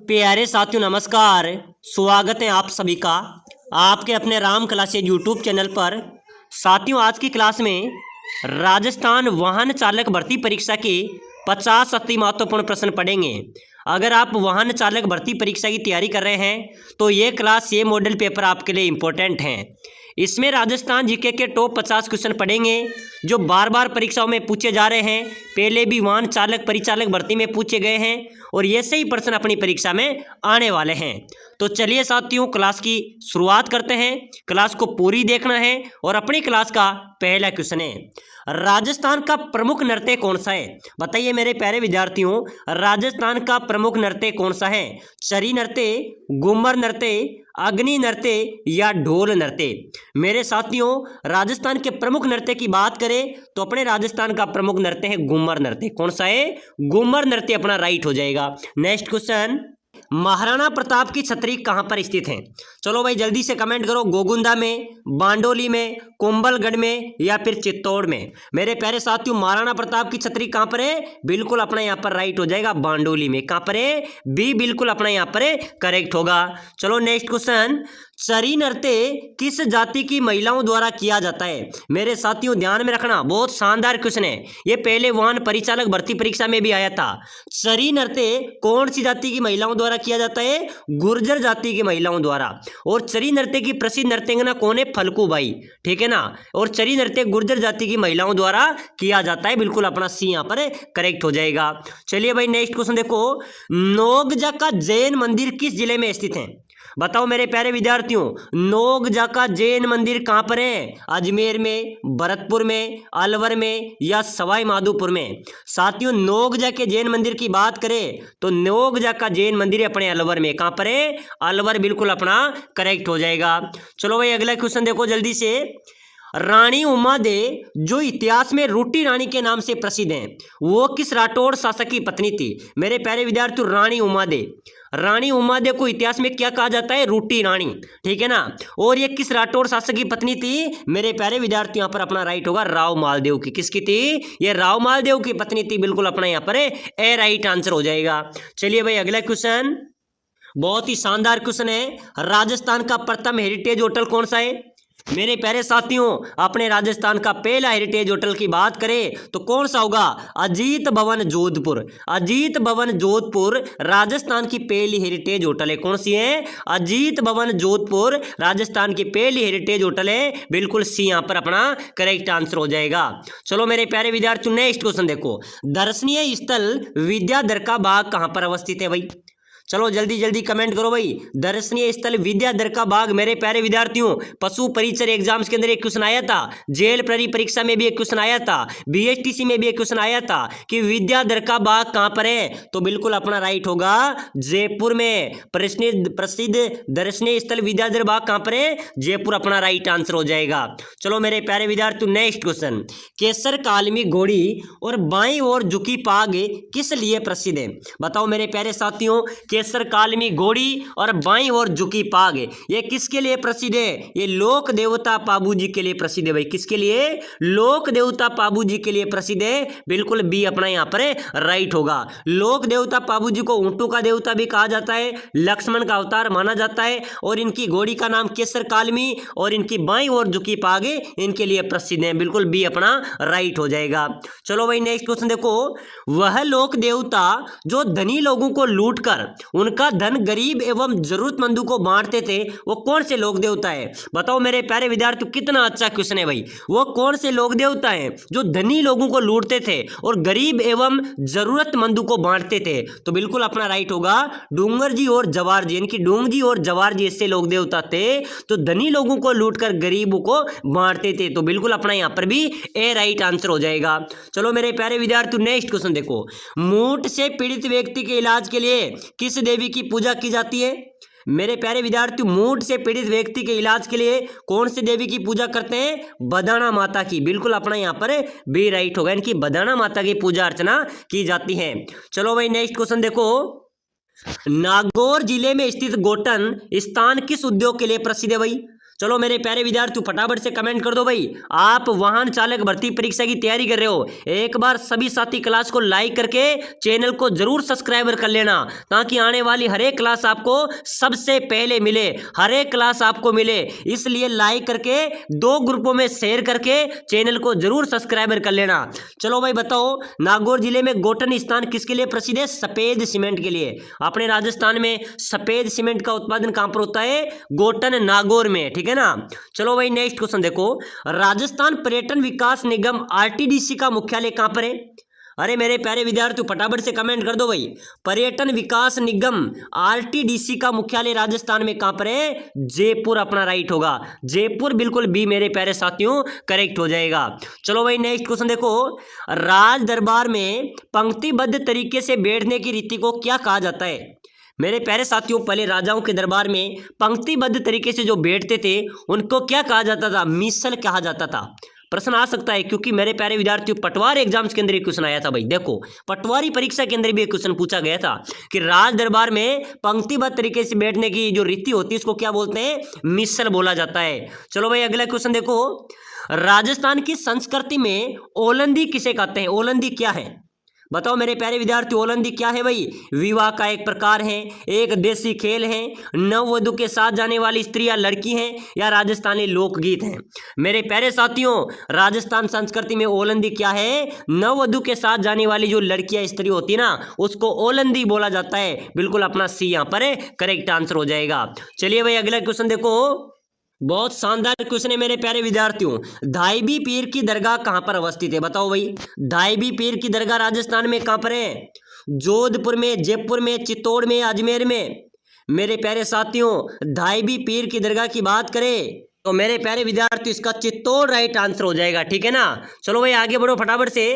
प्यारे साथियों नमस्कार। स्वागत है आप सभी का आपके अपने राम क्लासेज यूट्यूब चैनल पर। साथियों आज की क्लास में राजस्थान वाहन चालक भर्ती परीक्षा के 50 अति महत्वपूर्ण प्रश्न पढ़ेंगे। अगर आप वाहन चालक भर्ती परीक्षा की तैयारी कर रहे हैं तो ये क्लास ये मॉडल पेपर आपके लिए इम्पोर्टेंट हैं। इसमें राजस्थान जीके के टॉप 50 क्वेश्चन पढ़ेंगे जो बार बार परीक्षाओं में पूछे जा रहे हैं। पहले भी वाहन चालक परिचालक भर्ती में पूछे गए हैं और ये से ही प्रश्न अपनी परीक्षा में आने वाले हैं। तो चलिए साथियों क्लास की शुरुआत करते हैं। क्लास को पूरी देखना है और अपनी क्लास का पहला क्वेश्चन है, राजस्थान का प्रमुख नृत्य कौन सा है? बताइए मेरे प्यारे विद्यार्थियों, राजस्थान का प्रमुख नृत्य कौन सा है? चरी नृत्य, घूमर नृत्य, अग्नि नृत्य या ढोल नृत्य? मेरे साथियों राजस्थान के प्रमुख नृत्य की बात करें तो अपने राजस्थान का प्रमुख नृत्य है घूमर नृत्य। कौन सा है? घूमर नृत्य अपना राइट हो जाएगा। नेक्स्ट क्वेश्चन, महाराणा प्रताप की छतरी कहां पर स्थित है? चलो भाई जल्दी से कमेंट करो। गोगुंदा में, बांडोली में, कुंभलगढ़ में या फिर चित्तौड़ में? मेरे प्यारे साथियों महाराणा प्रताप की छतरी कहां पर है? बिल्कुल अपना यहां पर राइट हो जाएगा, बांडोली में। कहां पर है? बी बिल्कुल अपना यहां पर करेक्ट होगा। चलो नेक्स्ट क्वेश्चन, चरी नृत्य किस जाति की महिलाओं द्वारा किया जाता है? मेरे साथियों ध्यान में रखना, बहुत शानदार क्वेश्चन है ये, पहले वाहन परिचालक भर्ती परीक्षा में भी आया था। चरी नृत्य कौन सी जाति की महिलाओं द्वारा किया जाता है? गुर्जर जाति की महिलाओं द्वारा। और चरी नृत्य की प्रसिद्ध नर्तकियां कौन है? फलकू बाई, ठीक है ना। और चरी नृत्य गुर्जर जाति की महिलाओं द्वारा किया जाता है, बिल्कुल अपना सी यहाँ पर करेक्ट हो जाएगा। चलिए भाई नेक्स्ट क्वेश्चन देखो, नोगजा का जैन मंदिर किस जिले में स्थित है? बताओ मेरे प्यारे विद्यार्थियों, नोगजा का जैन मंदिर कहां पर है? अजमेर में, भरतपुर में, अलवर में या सवाई माधोपुर में? साथियों नोगजा के जैन मंदिर की बात करें तो नोगजा का जैन मंदिर अपने अलवर में। कहां पर है? अलवर, बिल्कुल अपना करेक्ट हो जाएगा। चलो भाई अगला क्वेश्चन देखो जल्दी से, रानी उमादे जो इतिहास में रूटी रानी के नाम से प्रसिद्ध हैं वो किस राठौड़ शासक की पत्नी थी? मेरे प्यारे विद्यार्थियों रानी उमादे, रानी उमादे को इतिहास में क्या कहा जाता है? रूटी रानी, ठीक है ना। और ये किस राठौड़ शासक की पत्नी थी? मेरे प्यारे विद्यार्थियों यहाँ पर अपना राइट होगा राव मालदेव की। किसकी थी? ये राव मालदेव की पत्नी थी, बिल्कुल अपना यहाँ पर ए राइट आंसर हो जाएगा। चलिए भाई अगला क्वेश्चन, बहुत ही शानदार क्वेश्चन है, राजस्थान का प्रथम हेरिटेज होटल कौन सा है? मेरे प्यारे साथियों अपने राजस्थान का पहला हेरिटेज होटल की बात करें तो कौन सा होगा? अजीत भवन जोधपुर। अजीत भवन जोधपुर राजस्थान की पहली हेरिटेज होटल है। कौन सी है? अजीत भवन जोधपुर राजस्थान की पहली हेरिटेज होटल है, बिल्कुल सी यहाँ पर अपना करेक्ट आंसर हो जाएगा। चलो मेरे प्यारे विद्यार्थियों नेक्स्ट क्वेश्चन देखो, दर्शनीय स्थल विद्याधर का बाग कहाँ पर अवस्थित है भाई? चलो जल्दी जल्दी कमेंट करो भाई। दर्शनीय स्थल विद्याधर का बाग, मेरे प्यारे विद्यार्थियों पशु परिचर एग्जाम्स के अंदर एक क्वेश्चन आया था, जेल प्रहरी परीक्षा में भी एक क्वेश्चन आया था, बीएसटीसी में भी एक क्वेश्चन आया था कि विद्याधर का बाग कहां पर है? तो बिल्कुल अपना राइट होगा जयपुर में। प्रसिद्ध दर्शनीय स्थल विद्याधर बाग कहां पर है? जयपुर, अपना राइट आंसर हो जाएगा। चलो मेरे प्यारे विद्यार्थियों नेक्स्ट क्वेश्चन, केसर कालमी घोड़ी और बाईं ओर झुकी पाग किस लिए प्रसिद्ध है? बताओ मेरे प्यारे साथियों, केसर कालमी घोड़ी और बाईं ओर झुकी पाग ये किसके लिए प्रसिद्ध है? ये लोक देवता पाबू जी के लिए प्रसिद्ध है भाई। किसके लिए? लोक देवता पाबू जी के लिए प्रसिद्ध है, बिल्कुल बी अपना यहाँ पर राइट होगा। लोक देवता पाबू जी को ऊंटों का देवता भी कहा जाता है, लक्ष्मण का अवतार माना जाता है और इनकी घोड़ी का नाम केसर कालमी और इनकी बाईं ओर झुकी पाग इनके लिए प्रसिद्ध है, बिल्कुल बी अपना राइट हो जाएगा। चलो भाई नेक्स्ट क्वेश्चन देखो, वह लोक देवता जो धनी लोगों को लूट कर उनका धन गरीब एवं जरूरतमंदों को बांटते थे वो कौन से लोक देवता है? बताओ मेरे प्यारे विद्यार्थियों, कितना अच्छा क्वेश्चन है भाई। वो कौन से लोक देवता हैं जो धनी लोगों को लूटते थे और गरीब एवं जरूरतमंदों को बांटते थे? तो बिल्कुल अपना राइट होगा डूंगर जी और जवार जी, इनकी डूंग जी और जवार जी ऐसे लोक देवता थे तो धनी लोगों को लूटकर गरीबों को बांटते थे, तो बिल्कुल अपना यहाँ पर भी ए राइट आंसर हो जाएगा। चलो मेरे प्यारे विद्यार्थियों नेक्स्ट क्वेश्चन देखो, मूठ से पीड़ित व्यक्ति के इलाज के लिए किस देवी की पूजा की जाती है? मेरे प्यारे विद्यार्थियों मूठ से पीड़ित व्यक्ति के इलाज के लिए कौन सी देवी की पूजा करते हैं? बदाना माता की, बिल्कुल अपना यहाँ पर बी राइट होगा, इनकी बदाना माता की पूजा अर्चना की जाती है। चलो भाई नेक्स्ट क्वेश्चन देखो, नागौर जिले में स्थित गोटन स्थान किस उद्योग के लिए प्रसिद्ध है भाई? चलो मेरे प्यारे विद्यार्थियों फटाफट से कमेंट कर दो भाई, आप वाहन चालक भर्ती परीक्षा की तैयारी कर रहे हो। एक बार सभी साथी क्लास को लाइक करके चैनल को जरूर सब्सक्राइबर कर लेना, ताकि आने वाली हर एक क्लास आपको सबसे पहले मिले, हर एक क्लास आपको मिले। इसलिए लाइक करके 2 ग्रुपों में शेयर करके चैनल को जरूर सब्सक्राइबर कर लेना। चलो भाई बताओ, नागौर जिले में गोटन स्थान किसके लिए प्रसिद्ध है? सफेद सीमेंट के लिए। अपने राजस्थान में सफेद सीमेंट का उत्पादन कहां पर होता है? गोटन नागौर में, ठीक है ना। चलो भाई नेक्स्ट क्वेश्चन देखो, राजस्थान पर्यटन विकास निगम आरटीडीसी का मुख्यालय कहां पर है? अरे मेरे प्यारे विद्यार्थियों फटाफट से कमेंट कर दो भाई, पर्यटन विकास निगम आरटीडीसी का मुख्यालय राजस्थान में कहां पर है? जयपुर अपना राइट होगा, जयपुर बिल्कुल बी मेरे प्यारे साथियों करेक्ट हो जाएगा। चलो भाई नेक्स्ट क्वेश्चन देखो, राज दरबार में पंक्तिबद्ध तरीके से बैठने की रीति को क्या कहा जाता है? मेरे प्यारे साथियों पहले राजाओं के दरबार में पंक्तिबद्ध तरीके से जो बैठते थे उनको क्या कहा जाता था? मिसल कहा जाता था। प्रश्न आ सकता है क्योंकि मेरे प्यारे विद्यार्थियों पटवार एग्जाम्स के अंदर एक क्वेश्चन आया था भाई। देखो पटवारी परीक्षा के अंदर भी एक क्वेश्चन पूछा गया था कि राज दरबार में पंक्तिबद्ध तरीके से बैठने की जो रीति होती है इसको क्या बोलते हैं? मिसल बोला जाता है। चलो भाई अगला क्वेश्चन देखो, राजस्थान की संस्कृति में ओलंदी किसे कहते हैं? ओलंदी क्या है बताओ मेरे प्यारे विद्यार्थी, ओलंदी क्या है भाई? विवाह का एक प्रकार है, एक देसी खेल है, नववधु के साथ जाने वाली स्त्री या लड़की है, या राजस्थानी लोकगीत है। मेरे प्यारे साथियों राजस्थान संस्कृति में ओलंदी क्या है? नववधु के साथ जाने वाली जो लड़की या स्त्री होती है ना उसको ओलंदी बोला जाता है। बिल्कुल अपना सी यहाँ पर करेक्ट आंसर हो जाएगा। चलिए भाई अगला क्वेश्चन देखो, बहुत शानदार क्वेश्चन है मेरे प्यारे विद्यार्थियों, धाईबी पीर की दरगाह कहां पर अवस्थित है? बताओ भाई, धाईबी पीर की दरगाह राजस्थान में कहां पर है? जोधपुर में, जयपुर में, चित्तौड़ में, अजमेर में? मेरे प्यारे साथियों धाईबी पीर की दरगाह की बात करें तो मेरे प्यारे विद्यार्थी इसका चित्तौड़ राइट आंसर हो जाएगा, ठीक है ना। चलो भाई आगे बढ़ो फटाफट से,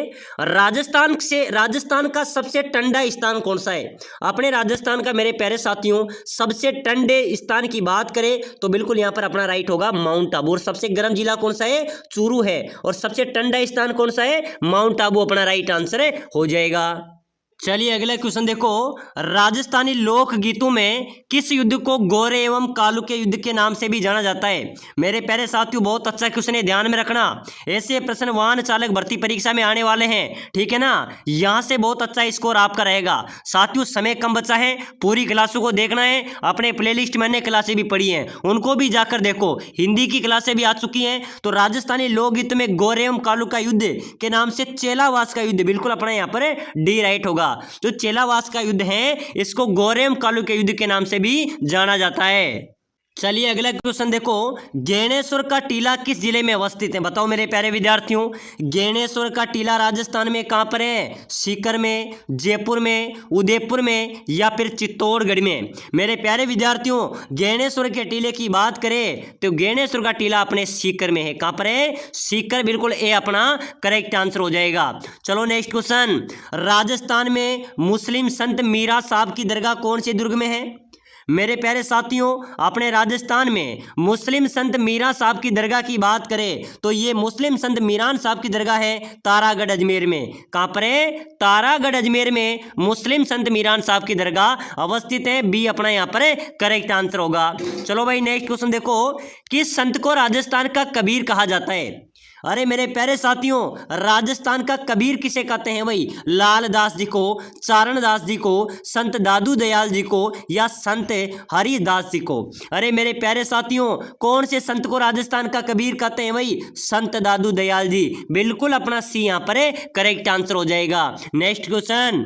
राजस्थान का सबसे ठंडा स्थान कौन सा है? अपने राजस्थान का मेरे प्यारे साथियों सबसे ठंडे स्थान की बात करें तो बिल्कुल यहाँ पर अपना राइट होगा माउंट आबू। और सबसे गर्म जिला कौन सा है? चूरू है। और सबसे ठंडा स्थान कौन सा है? माउंट आबू अपना राइट आंसर हो जाएगा। चलिए अगला क्वेश्चन देखो, राजस्थानी लोक गीतों में किस युद्ध को गोरे एवं कालू के युद्ध के नाम से भी जाना जाता है? मेरे प्यारे साथियों बहुत अच्छा क्वेश्चन है, ध्यान में रखना। ऐसे प्रश्न वाहन चालक भर्ती परीक्षा में आने वाले हैं, ठीक है ना। यहां से बहुत अच्छा स्कोर आपका रहेगा। साथियों समय कम बचा है, पूरी क्लासों को देखना है। अपने प्लेलिस्ट में अन्य क्लासें भी पढ़ी हैं उनको भी जाकर देखो, हिंदी की क्लासें भी आ चुकी हैं। तो राजस्थानी लोकगीत में गोरे एवं कालू का युद्ध के नाम से चेलावास का युद्ध बिल्कुल अपना यहाँ पर डी राइट होगा। जो चेलावास का युद्ध है इसको गोरेम कालू के युद्ध के नाम से भी जाना जाता है। चलिए अगला क्वेश्चन देखो, गैनेश्वर का टीला किस जिले में अवस्थित है? बताओ मेरे प्यारे विद्यार्थियों, गैनेश्वर का टीला राजस्थान में कहां पर है? सीकर में, जयपुर में, उदयपुर में, या फिर चित्तौड़गढ़ में? मेरे प्यारे विद्यार्थियों गैनेश्वर के टीले की बात करें तो गैनेश्वर का टीला अपने सीकर में है। कहां पर है? सीकर, बिल्कुल ए अपना करेक्ट आंसर हो जाएगा। चलो नेक्स्ट क्वेश्चन, राजस्थान में मुस्लिम संत मीरा साहब की दरगाह कौन से दुर्ग में है? मेरे प्यारे साथियों अपने राजस्थान में मुस्लिम संत मीरा साहब की दरगाह की बात करें तो ये मुस्लिम संत मीरान साहब की दरगाह है तारागढ़ अजमेर में। कहां पर है? तारागढ़ अजमेर में मुस्लिम संत मीरान साहब की दरगाह अवस्थित है। बी अपना यहाँ पर करेक्ट आंसर होगा। चलो भाई नेक्स्ट क्वेश्चन देखो, किस संत को राजस्थान का कबीर कहा जाता है? अरे मेरे प्यारे साथियों राजस्थान का कबीर किसे कहते हैं भाई? लाल दास जी को, चारण दास जी को, संत दादू दयाल जी को, या संत हरिदास जी को? अरे मेरे प्यारे साथियों कौन से संत को राजस्थान का कबीर कहते हैं भाई? संत दादू दयाल जी, बिल्कुल अपना सी यहाँ पर करेक्ट आंसर हो जाएगा। नेक्स्ट क्वेश्चन,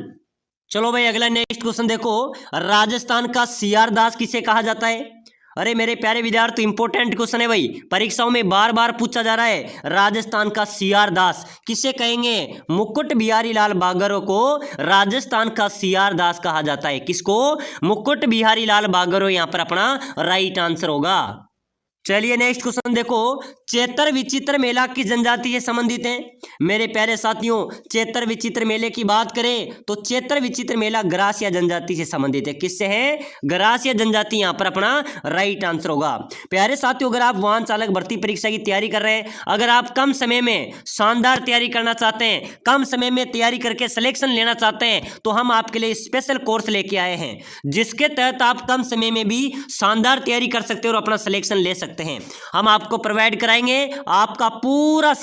चलो भाई अगला नेक्स्ट क्वेश्चन देखो, राजस्थान का सीआर दास किसे कहा जाता है? अरे मेरे प्यारे विद्यार्थी इंपॉर्टेंट क्वेश्चन है भाई, परीक्षाओं में बार बार पूछा जा रहा है। राजस्थान का सीआर दास किसे कहेंगे? मुकुट बिहारी लाल बागरो को राजस्थान का सीआर दास कहा जाता है। किसको? मुकुट बिहारी लाल बागरो यहाँ पर अपना राइट आंसर होगा। चलिए नेक्स्ट क्वेश्चन देखो, चैत्र विचित्र मेला किस जनजाति से संबंधित है? मेरे प्यारे साथियों चैत्र विचित्र मेले की बात करें तो चैत्र विचित्र मेला ग्रासिया जनजाति से संबंधित है। किससे है? ग्रासिया जनजाति यहाँ पर अपना राइट आंसर होगा। प्यारे साथियों अगर आप वाहन चालक भर्ती परीक्षा की तैयारी कर रहे हैं, अगर आप कम समय में शानदार तैयारी करना चाहते हैं, कम समय में तैयारी करके सिलेक्शन लेना चाहते हैं, तो हम आपके लिए स्पेशल कोर्स लेके आए हैं जिसके तहत आप कम समय में भी शानदार तैयारी कर सकते हो और अपना सिलेक्शन ले सकते सकते हैं। हम आपको प्रोवाइड कराएंगे आपका पूरा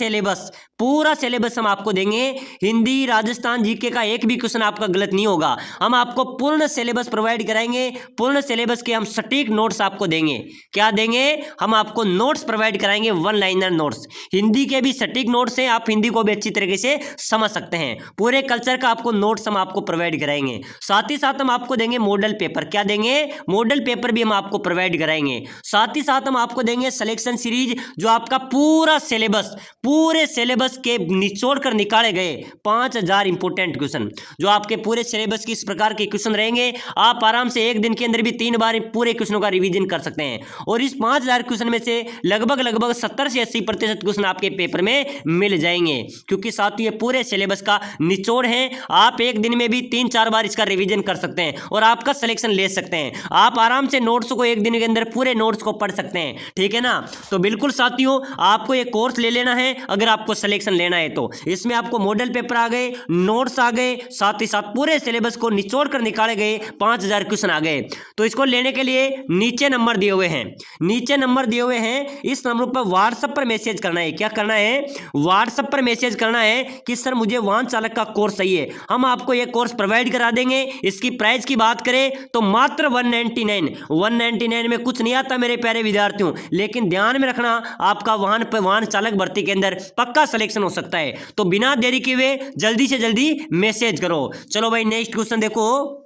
सिलेबस हम आपको देंगे। हिंदी, राजस्थान, जीके का एक भी क्वेश्चन आपका गलत नहीं होगा। हम आपको पूर्ण सिलेबस प्रोवाइड कराएंगे। पूर्ण सिलेबस के हम सटीक नोट्स आपको देंगे। क्या देंगे? हम आपको नोट्स प्रोवाइड कराएंगे, वन लाइनर नोट्स। हिंदी के भी सटीक नोट्स हैं, आप हिंदी को भी अच्छी तरीके से समझ सकते हैं। पूरे कल्चर का आपको नोट्स हम आपको प्रोवाइड कराएंगे। साथ ही साथ हम आपको देंगे मॉडल पेपर। क्या देंगे? मॉडल पेपर भी हम आपको प्रोवाइड कराएंगे। साथ ही साथ हम आपको देंगे सिलेक्शन सीरीज, जो आपका पूरे सिलेबस के निचोड़ कर निकाले गए 5000 इंपोर्टेंट क्वेश्चन, जो आपके पूरे सिलेबस की इस प्रकार के क्वेश्चन रहेंगे। आप आराम से एक दिन के अंदर भी 3 बार पूरे क्वेश्चनों का रिवीजन कर सकते हैं। और इस 5000 क्वेश्चन में से लगभग 70 से 80% क्वेश्चन आपके पेपर में मिल जाएंगे, क्योंकि साथ ही पूरे सिलेबस का निचोड़ है। आप एक दिन में भी 3-4 बार इसका रिवीजन कर सकते हैं और आपका सिलेक्शन ले सकते हैं। आप आराम से नोट्स को एक दिन के अंदर पूरे नोट्स को पढ़ सकते हैं। ठीक है ना? तो बिल्कुल साथियों, आपको ये कोर्स ले लेना है अगर आपको सिलेक्शन लेना है तो। इसमें आपको मॉडल पेपर आ गए, नोट्स आ गए, साथ ही साथ पूरे सिलेबस को निचोड़ कर निकाले गए 5000 क्वेश्चन आ गए। तो इसको लेने के लिए नीचे नंबर दिए हुए हैं, इस नंबर पर व्हाट्सएप पर मैसेज करना है। क्या करना है? व्हाट्सएप पर मैसेज करना है कि सर मुझे वाहन चालक का कोर्स चाहिए। हम आपको यह कोर्स प्रोवाइड करा देंगे। इसकी प्राइस की बात करें तो मात्र 199 में कुछ नहीं आता मेरे प्यारे विद्यार्थियों। लेकिन ध्यान में रखना, आपका वाहन चालक भर्ती के अंदर पक्का सिलेक्शन हो सकता है। तो बिना देरी किए हुए जल्दी से जल्दी मैसेज करो। चलो भाई, नेक्स्ट क्वेश्चन देखो।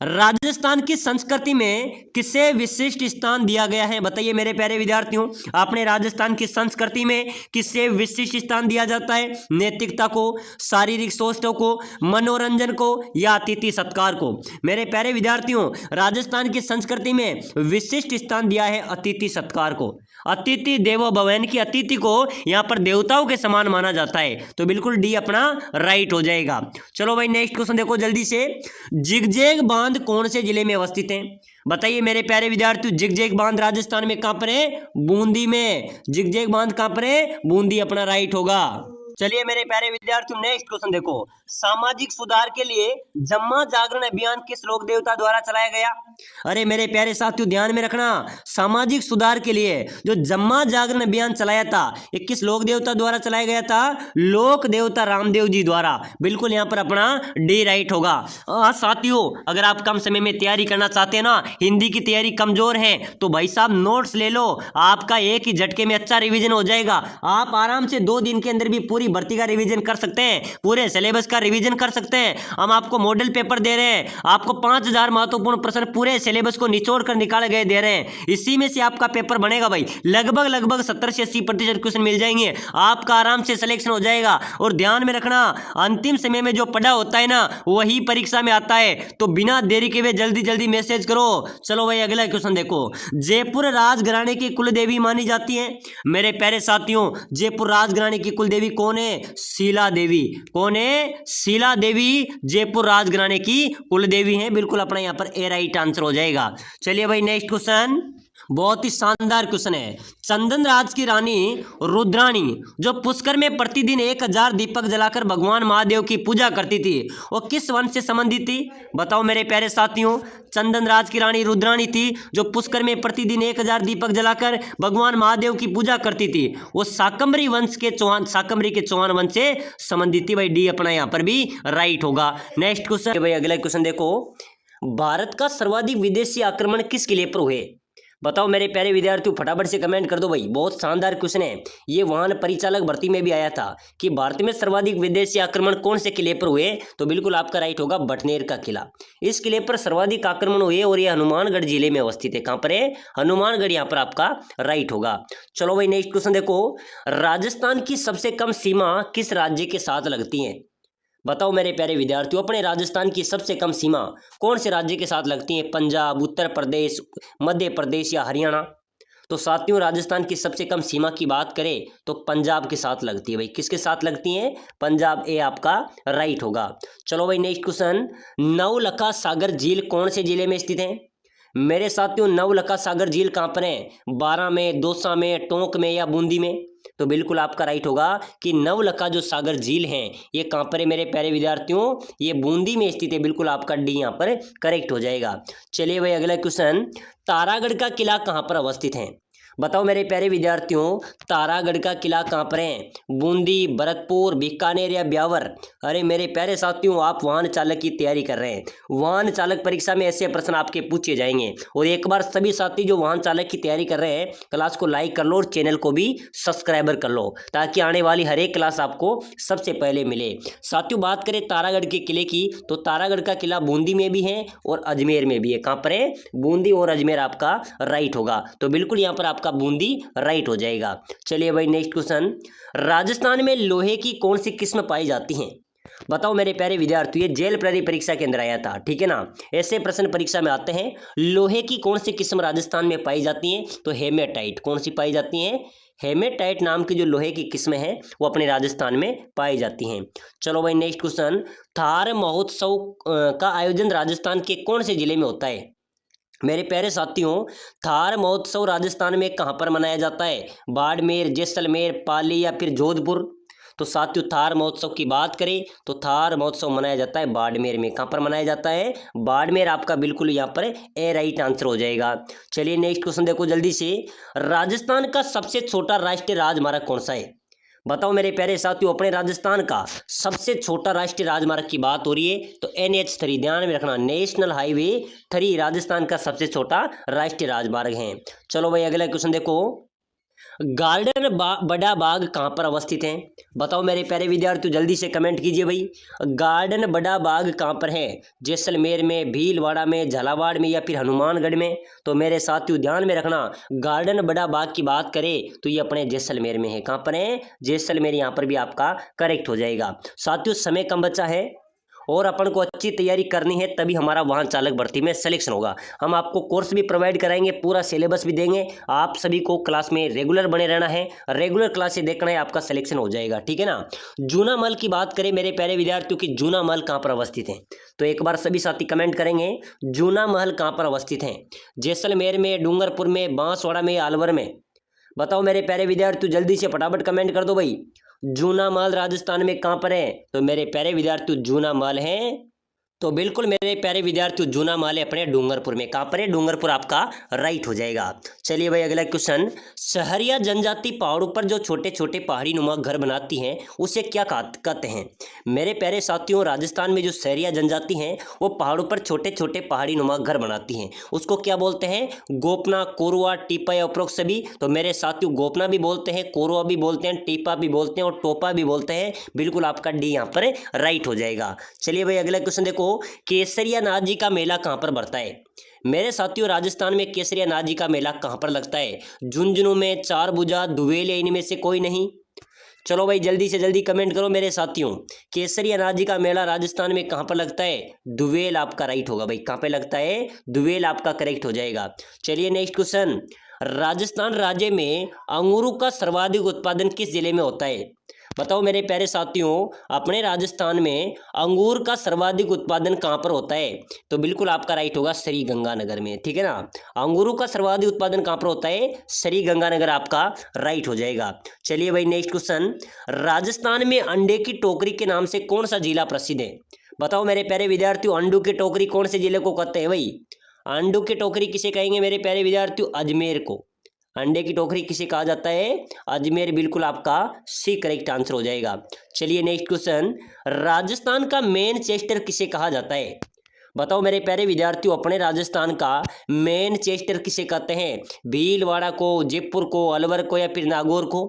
राजस्थान की संस्कृति में किसे विशिष्ट स्थान दिया गया है? बताइए मेरे प्यारे विद्यार्थियों, अपने राजस्थान की संस्कृति में किसे विशिष्ट स्थान दिया जाता है? नैतिकता को, शारीरिक शोषण को, मनोरंजन को या अतिथि सत्कार को? मेरे प्यारे विद्यार्थियों, राजस्थान की संस्कृति में विशिष्ट स्थान दिया है अतिथि सत्कार को। अतिथि देवो भव, की अतिथि को यहाँ पर देवताओं के समान माना जाता है। तो बिल्कुल डी अपना राइट हो जाएगा। चलो भाई, नेक्स्ट क्वेश्चन देखो जल्दी से। जिगजेग बांध कौन से जिले में अवस्थित है? बताइए मेरे प्यारे विद्यार्थियों, जिगजेग बांध राजस्थान में कहां पर है? बूंदी में। जिगजेग बांध कहां पर है? बूंदी अपना राइट होगा। चलिए मेरे प्यारे विद्यार्थियों, नेक्स्ट क्वेश्चन देखो। सामाजिक सुधार के लिए जम्मा जागरण अभियान किस लोक देवता द्वारा चलाया गया? अरे मेरे प्यारे साथियों, ध्यान में रखना, सामाजिक सुधार के लिए जो जम्मा जागरण अभियान चलाया था, ये किस लोक देवता द्वारा चलाया गया था? लोक देवता रामदेव जी द्वारा। बिल्कुल यहाँ पर अपना डी राइट होगा। साथियों, अगर आप कम समय में तैयारी करना चाहते हैं ना, हिंदी की तैयारी कमजोर है, तो भाई साहब नोट्स ले लो। आपका एक ही झटके में अच्छा रिविजन हो जाएगा। आप आराम से 2 दिन के अंदर भी पूरी भर्ती का रिवीजन कर सकते हैं, पूरे सिलेबस का रिवीजन कर सकते हैं। हम आपको मॉडल पेपर दे रहे हैं, आपको 5000 महत्वपूर्ण प्रश्न पूरे सिलेबस को निचोड़ कर निकाले गए दे रहे हैं। इसी में से आपका पेपर बनेगा भाई। लगभग 70 से 80% क्वेश्चन मिल जाएंगे, आपका आराम से सिलेक्शन हो जाएगा। और ध्यान में रखना, अंतिम समय में जो पढ़ा होता है ना, वही परीक्षा में आता है। तो बिना देरी के हुए जल्दी मैसेज करो। चलो भाई, अगला क्वेश्चन देखो। जयपुर राजघराने की कुलदेवी मानी जाती है? मेरे प्यारे साथियों, जयपुर राजघराने की कुलदेवी कौन है? शीला देवी। कौन है? शीला देवी जयपुर राजघराने की कुलदेवी है। बिल्कुल अपना यहाँ पर ए राइट आंसर हो जाएगा। चलिए भाई, नेक्स्ट क्वेश्चन बहुत ही शानदार क्वेश्चन है। चंदन राज की रानी रुद्राणी जो पुष्कर में प्रतिदिन 1000 दीपक जलाकर भगवान महादेव की पूजा करती थी, वो किस वंश से संबंधित थी? बताओ मेरे प्यारे साथियों, चंदन राज की रानी रुद्राणी थी जो पुष्कर में प्रतिदिन 1000 दीपक जलाकर भगवान महादेव की पूजा करती थी। वो शाकंभरी के चौहान वंश से संबंधित थी। भाई डी अपना यहाँ पर भी राइट होगा। नेक्स्ट क्वेश्चन भाई, अगला क्वेश्चन देखो। भारत का सर्वाधिक विदेशी आक्रमण किस किले पर हुए? बताओ मेरे प्यारे विद्यार्थियों, फटाफट से कमेंट कर दो भाई। बहुत शानदार क्वेश्चन है ये, वाहन परिचालक भर्ती में भी आया था कि भारत में सर्वाधिक विदेशी आक्रमण कौन से किले पर हुए? तो बिल्कुल आपका राइट होगा बटनेर का किला। इस किले पर सर्वाधिक आक्रमण हुए और ये हनुमानगढ़ जिले में अवस्थित है। कहां पर है? हनुमानगढ़, यहाँ पर आपका राइट होगा। चलो भाई, नेक्स्ट क्वेश्चन देखो। राजस्थान की सबसे कम सीमा किस राज्य के साथ लगती है? बताओ मेरे प्यारे विद्यार्थियों, अपने राजस्थान की सबसे कम सीमा कौन से राज्य के साथ लगती है? पंजाब, उत्तर प्रदेश, मध्य प्रदेश या हरियाणा? तो साथियों, राजस्थान की सबसे कम सीमा की बात करें तो पंजाब के साथ लगती है। भाई किसके साथ लगती है? पंजाब, ए आपका राइट होगा। चलो भाई, नेक्स्ट क्वेश्चन। नवलखा सागर झील कौन से जिले में स्थित है? मेरे साथियों, नवलखा सागर झील कहाँ पर है? 12 में, दौसा में, टोंक में या बूंदी में? तो बिल्कुल आपका राइट होगा कि नवलखा जो सागर झील है ये कहाँ पर है मेरे प्यारे विद्यार्थियों? ये बूंदी में स्थित है। बिल्कुल आपका डी यहाँ पर करेक्ट हो जाएगा। चलिए भाई, अगला क्वेश्चन। तारागढ़ का किला कहाँ पर अवस्थित है? बताओ मेरे प्यारे विद्यार्थियों, तारागढ़ का किला कहाँ पर है? बूंदी, भरतपुर, बीकानेर या ब्यावर? अरे मेरे प्यारे साथियों, आप वाहन चालक की तैयारी कर रहे हैं। वाहन चालक परीक्षा में ऐसे प्रश्न आपके पूछे जाएंगे। और एक बार सभी साथी जो वाहन चालक की तैयारी कर रहे हैं, क्लास को लाइक कर लो और चैनल को भी सब्सक्राइबर कर लो, ताकि आने वाली हर एक क्लास आपको सबसे पहले मिले। साथियों, बात करें तारागढ़ के किले की, तो तारागढ़ का किला बूंदी में भी है और अजमेर में भी है। कहाँ पर है? बूंदी और अजमेर आपका राइट होगा। तो बिल्कुल यहाँ पर आपका बूंदी राइट हो जाएगा। चलिए भाई, नेक्स्ट क्वेश्चन। राजस्थान में लोहे की कौन सी किस्म पाई जाती है? बताओ मेरे प्यारे विद्यार्थियों, ये जेल प्रहरी परीक्षा के अंदर आया था, ठीक है ना। ऐसे प्रश्न परीक्षा में आते हैं। लोहे की कौन सी किस्म राजस्थान में पाई जाती है? तो हेमेटाइट। कौन सी पाई जाती है? हेमेटाइट नाम की जो लोहे की किस्में हैं वो अपने राजस्थान में पाई जाती हैं। चलो भाई, नेक्स्ट क्वेश्चन। थार महोत्सव का आयोजन राजस्थान के कौन से जिले में होता है? मेरे प्यारे साथियों, थार महोत्सव राजस्थान में कहाँ पर मनाया जाता है? बाड़मेर, जैसलमेर, पाली या फिर जोधपुर? तो साथियों, थार महोत्सव की बात करें तो थार महोत्सव मनाया जाता है बाड़मेर में। कहाँ पर मनाया जाता है? बाड़मेर आपका बिल्कुल यहाँ पर ए राइट आंसर हो जाएगा। चलिए नेक्स्ट क्वेश्चन देखो जल्दी से। राजस्थान का सबसे छोटा राष्ट्रीय राजमार्ग कौन सा है? बताओ मेरे प्यारे साथियों, अपने राजस्थान का सबसे छोटा राष्ट्रीय राजमार्ग की बात हो रही है तो NH3, ध्यान में रखना, नेशनल हाईवे 3 राजस्थान का सबसे छोटा राष्ट्रीय राजमार्ग है। चलो भाई, अगला क्वेश्चन देखो। गार्डन बड़ा बाग कहाँ पर अवस्थित है? बताओ मेरे प्यारे विद्यार्थियों, जल्दी से कमेंट कीजिए भाई। गार्डन बड़ा बाग कहाँ पर है? जैसलमेर में, भीलवाड़ा में, झालावाड़ में या फिर हनुमानगढ़ में? तो मेरे साथियों ध्यान में रखना, गार्डन बड़ा बाग की बात करें तो ये अपने जैसलमेर में है। कहाँ पर है? जैसलमेर। यहाँ पर भी आपका करेक्ट हो जाएगा। साथियों, समय कम बचा है और अपन को अच्छी तैयारी करनी है, तभी हमारा वाहन चालक भर्ती में सिलेक्शन होगा। हम आपको कोर्स भी प्रोवाइड कराएंगे, पूरा सिलेबस भी देंगे। आप सभी को क्लास में रेगुलर बने रहना है, रेगुलर क्लासेस देखना है, आपका सिलेक्शन हो जाएगा, ठीक है ना। जूना महल की बात करें मेरे प्यारे विद्यार्थियों की, जूना महल कहाँ पर अवस्थित है? तो एक बार सभी साथी कमेंट करेंगे, जूना महल कहाँ पर अवस्थित है? जैसलमेर में, डूंगरपुर में, बांसवाड़ा में, अलवर में? बताओ मेरे प्यारे विद्यार्थियों, जल्दी से फटाफट कमेंट कर दो भाई। जूना महल राजस्थान में कहाँ पर है? तो मेरे प्यारे विद्यार्थियों, जूना महल है। तो बिल्कुल मेरे प्यारे विद्यार्थियों, जूना महल अपने डूंगरपुर में। कहाँ पर है? डूंगरपुर आपका राइट हो जाएगा। चलिए भाई, अगला क्वेश्चन। सहरिया जनजाति पहाड़ों पर जो छोटे छोटे पहाड़ी नुमा घर बनाती हैं उसे क्या कहते हैं? मेरे प्यारे साथियों, राजस्थान में जो सहरिया जनजाति हैं वो पहाड़ों पर छोटे छोटे पहाड़ी नुमा घर बनाती हैं, उसको क्या बोलते हैं? गोपना, कोरवा, टीपा या उपरोक्त सभी? तो मेरे साथियों, गोपना भी बोलते हैं, कोरवा भी बोलते हैं, टीपा भी बोलते हैं और टोपा भी बोलते हैं। बिल्कुल आपका डी यहाँ पर राइट हो जाएगा। चलिए भाई, अगला क्वेश्चन देखो। केसरिया नाथ जी का मेला कहाँ पर बढ़ता है? मेरे साथियों, राजस्थान में केसरिया नाथ जी का मेला कहाँ पर लगता है? झुंझुनू में, चारभुजा, दुवेल या इनमें से कोई नहीं? चलो भाई, जल्दी से जल्दी कमेंट करो मेरे साथियों। केसरिया नाथ जी का मेला राजस्थान में कहाँ पर लगता है? दुवेल आपका राइट होगा भाई। कहाँ पे लगता है? दुवेल आपका करेक्ट हो जाएगा। चलिए नेक्स्ट क्वेश्चन। राजस्थान राज्य में अंगूरों का सर्वाधिक उत्पादन किस जिले में होता है? बताओ मेरे प्यारे साथियों, अपने राजस्थान में अंगूर का सर्वाधिक उत्पादन कहाँ पर होता है? तो बिल्कुल आपका राइट होगा श्री गंगानगर में, ठीक है ना। अंगूरों का सर्वाधिक उत्पादन कहाँ पर होता है? श्री गंगानगर आपका राइट हो जाएगा। चलिए भाई, नेक्स्ट क्वेश्चन। राजस्थान में अंडे की टोकरी के नाम से कौन सा जिला प्रसिद्ध है? बताओ मेरे प्यारे विद्यार्थियों, अंडू की टोकरी कौन से जिले को कहते हैं भाई? अंडू की टोकरी किसे कहेंगे मेरे प्यारे विद्यार्थियों? अजमेर को। अंडे की टोकरी किसे कहा जाता है? अजमेर। बिल्कुल आपका सी करेक्ट आंसर हो जाएगा। चलिए नेक्स्ट क्वेश्चन। राजस्थान का मैनचेस्टर किसे कहा जाता है? बताओ मेरे प्यारे विद्यार्थियों, अपने राजस्थान का मैनचेस्टर किसे कहते हैं? भीलवाड़ा को, जयपुर को, अलवर को या फिर नागौर को?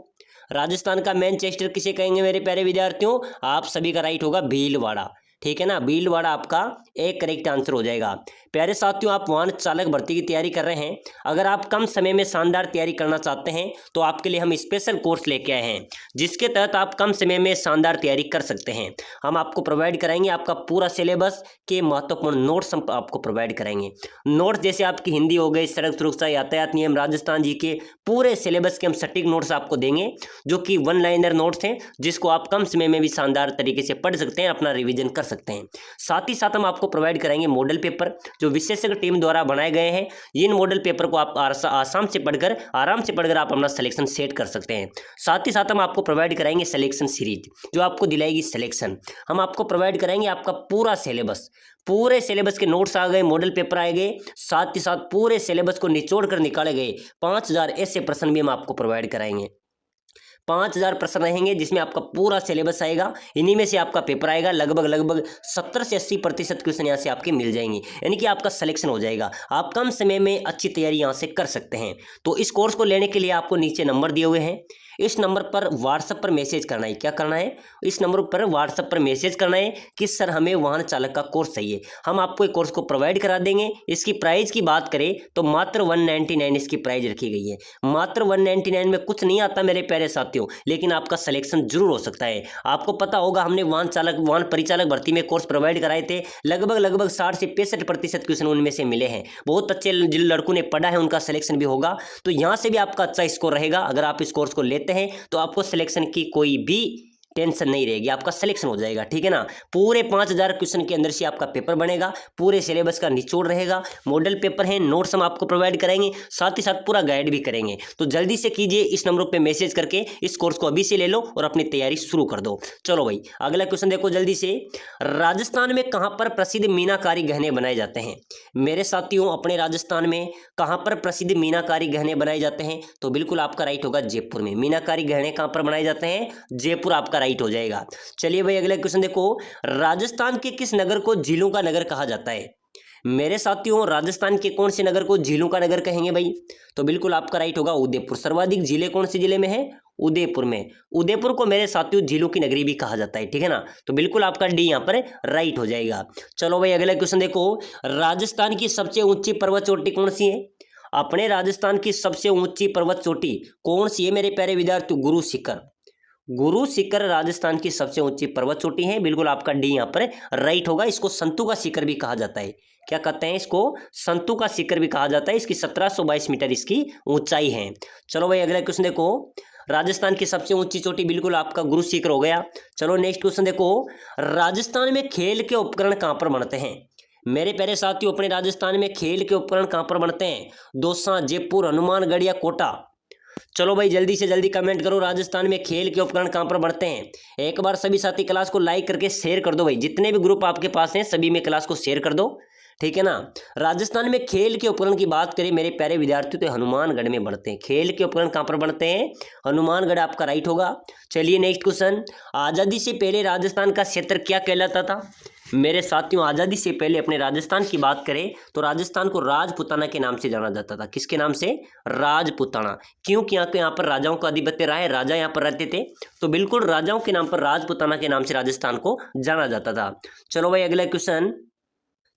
राजस्थान का मैनचेस्टर किसे कहेंगे मेरे प्यारे विद्यार्थियों? आप सभी का राइट होगा भीलवाड़ा, ठीक है ना। भीलवाड़ा आपका एक करेक्ट आंसर हो जाएगा। प्यारे साथियों, आप वाहन चालक भर्ती की तैयारी कर रहे हैं, अगर आप कम समय में शानदार तैयारी करना चाहते हैं तो आपके लिए हम स्पेशल कोर्स लेके आए हैं, जिसके तहत आप कम समय में शानदार तैयारी कर सकते हैं। हम आपको प्रोवाइड कराएंगे आपका पूरा सिलेबस के महत्वपूर्ण नोट्स हम आपको प्रोवाइड करेंगे। नोट्स जैसे आपकी हिंदी हो गई, सड़क सुरक्षा, यातायात नियम, राजस्थान जी के पूरे सिलेबस के हम सटीक नोट्स आपको देंगे, जो कि वन लाइनर नोट्स हैं, जिसको आप कम समय में भी शानदार तरीके से पढ़ सकते हैं, अपना रिविजन कर सकते हैं। साथ ही साथ हम आपको प्रोवाइड कराएंगे मॉडल पेपर जो विशेषज्ञ टीम द्वारा बनाए गए हैं। इन मॉडल पेपर को आप आराम से पढ़कर आप अपना सिलेक्शन सेट कर सकते हैं। साथ ही साथ हम आपको प्रोवाइड कराएंगे सिलेक्शन सीरीज जो आपको दिलाएगी सिलेक्शन। हम आपको प्रोवाइड कराएंगे आपका पूरा सिलेबस, पूरे सिलेबस के नोट्स आ गए, मॉडल पेपर आए गए, साथ ही साथ पूरे सिलेबस को निचोड़ कर निकाले गए 5000 ऐसे प्रश्न भी हम आपको प्रोवाइड कराएंगे। 5000 प्रश्न रहेंगे जिसमें आपका पूरा सिलेबस आएगा। इन्हीं में से आपका पेपर आएगा। लगभग 70 से 80% क्वेश्चन यहाँ से आपके मिल जाएंगे, यानी कि आपका सिलेक्शन हो जाएगा। आप कम समय में अच्छी तैयारी यहाँ से कर सकते हैं। तो इस कोर्स को लेने के लिए आपको नीचे नंबर दिए हुए हैं, इस नंबर पर व्हाट्सएप पर मैसेज करना है। क्या करना है? इस नंबर पर व्हाट्सएप पर मैसेज करना है कि सर हमें वाहन चालक का कोर्स चाहिए। हम आपको एक कोर्स को प्रोवाइड करा देंगे। इसकी प्राइस की बात करें तो मात्र 199 इसकी प्राइस रखी गई है। मात्र 199 में कुछ नहीं आता मेरे प्यारे साथियों, लेकिन आपका सिलेक्शन जरूर हो सकता है। आपको पता होगा हमने वाहन परिचालक भर्ती में कोर्स प्रोवाइड कराए थे। लगभग 60 से 65% क्वेश्चन उनमें से मिले हैं। बहुत अच्छे जिन लड़कों ने पढ़ा है उनका सिलेक्शन भी होगा। तो यहाँ से भी आपका अच्छा स्कोर रहेगा। अगर आप इस कोर्स को लेते हैं तो आपको सिलेक्शन की कोई भी टेंशन नहीं रहेगी, आपका सिलेक्शन हो जाएगा। ठीक है ना? पूरे 5000 क्वेश्चन के अंदर से आपका पेपर बनेगा, पूरे सिलेबस का निचोड़ रहेगा, मॉडल पेपर है, नोट्स हम आपको प्रोवाइड कराएंगे, साथ ही साथ पूरा गाइड भी करेंगे। तो जल्दी से कीजिए, इस नंबर पे मैसेज करके इस कोर्स को अभी से ले लो और अपनी तैयारी शुरू कर दो। चलो भाई अगला क्वेश्चन देखो जल्दी से। राजस्थान में कहां पर प्रसिद्ध मीनाकारी गहने बनाए जाते हैं? मेरे साथियों अपने राजस्थान में कहां पर प्रसिद्ध मीनाकारी गहने बनाए जाते हैं? तो बिल्कुल आपका राइट होगा जयपुर में। मीनाकारी गहने कहां पर बनाए जाते हैं? जयपुर आपका राइट हो जाएगा। चलिए भाई अगला क्वेश्चन देखो। राजस्थान के किस नगर को झीलों का नगर कहा जाता है? मेरे साथियों राजस्थान के कौन से नगर को झीलों का नगर कहेंगे भाई? तो बिल्कुल आपका राइट होगा उदयपुर। सर्वाधिक झीलें कौन से जिले में है? उदयपुर में। उदयपुर को मेरे साथियों झीलों की नगरी भी कहा जाता है। ठीक है ना? तो बिल्कुल आपका डी यहाँ पर राइट हो जाएगा। चलो भाई अगला क्वेश्चन देखो। राजस्थान की सबसे ऊंची पर्वत चोटी कौन सी है? अपने राजस्थान की सबसे ऊंची पर्वत चोटी कौन सी है मेरे प्यारे विद्यार्थी? गुरु शिखर। गुरु शिखर राजस्थान की सबसे ऊंची पर्वत चोटी है। बिल्कुल आपका डी यहाँ पर राइट होगा। इसको संतू का शिखर भी कहा जाता है। क्या कहते हैं इसको? संतू का शिखर भी कहा जाता है। इसकी 1722 मीटर इसकी ऊंचाई है। चलो भाई अगला क्वेश्चन देखो। राजस्थान की सबसे ऊंची चोटी बिल्कुल आपका गुरु शिखर हो गया। चलो नेक्स्ट क्वेश्चन देखो। राजस्थान में खेल के उपकरण कहाँ पर बनते हैं? मेरे प्यारे साथियों अपने राजस्थान में खेल के उपकरण कहाँ पर बनते हैं? दौसा, जयपुर, हनुमानगढ़ या कोटा? चलो भाई जल्दी से जल्दी कमेंट करो। राजस्थान में खेल के उपकरण कहां पर बढ़ते हैं? एक बार सभी साथी क्लास को लाइक करके शेयर कर दो भाई। जितने भी ग्रुप आपके पास हैं सभी में क्लास को शेयर कर दो। ठीक है ना? राजस्थान में खेल के उपकरण की बात करें मेरे प्यारे विद्यार्थियों तो हनुमानगढ़ में बढ़ते हैं। खेल के उपकरण कहां पर बढ़ते हैं? हनुमानगढ़ आपका राइट होगा। चलिए नेक्स्ट क्वेश्चन। आजादी से पहले राजस्थान का क्षेत्र क्या कहलाता था? मेरे साथियों आज़ादी से पहले अपने राजस्थान की बात करें तो राजस्थान को राजपुताना के नाम से जाना जाता था। किसके नाम से? राजपुताना। क्योंकि यहाँ पर राजाओं का आधिपत्य रहा है, राजा यहाँ पर रहते थे, तो बिल्कुल राजाओं के नाम पर राजपुताना के नाम से राजस्थान को जाना जाता था। चलो भाई अगला क्वेश्चन।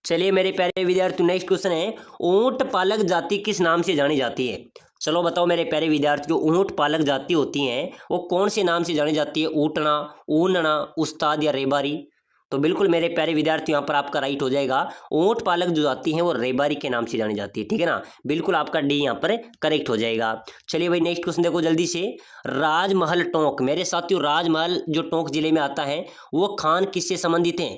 चलिए मेरे प्यारे विद्यार्थी नेक्स्ट क्वेश्चन है। ऊंट पालक जाति किस नाम से जानी जाती है? चलो बताओ मेरे प्यारे विद्यार्थियों, ऊंट पालक जाति होती हैं वो कौन से नाम से जानी जाती है? ऊटना, ऊनना, उस्ताद या रेबारी? तो बिल्कुल मेरे प्यारे विद्यार्थी यहाँ पर आपका राइट हो जाएगा। ऊंट पालक जो जाती हैं वो रेबारी के नाम से जानी जाती है। ठीक है ना? बिल्कुल आपका डी यहाँ पर करेक्ट हो जाएगा। चलिए भाई नेक्स्ट क्वेश्चन देखो जल्दी से। राजमहल टोंक, मेरे साथियों राजमहल जो टोंक जिले में आता है वो खान किससे संबंधित है?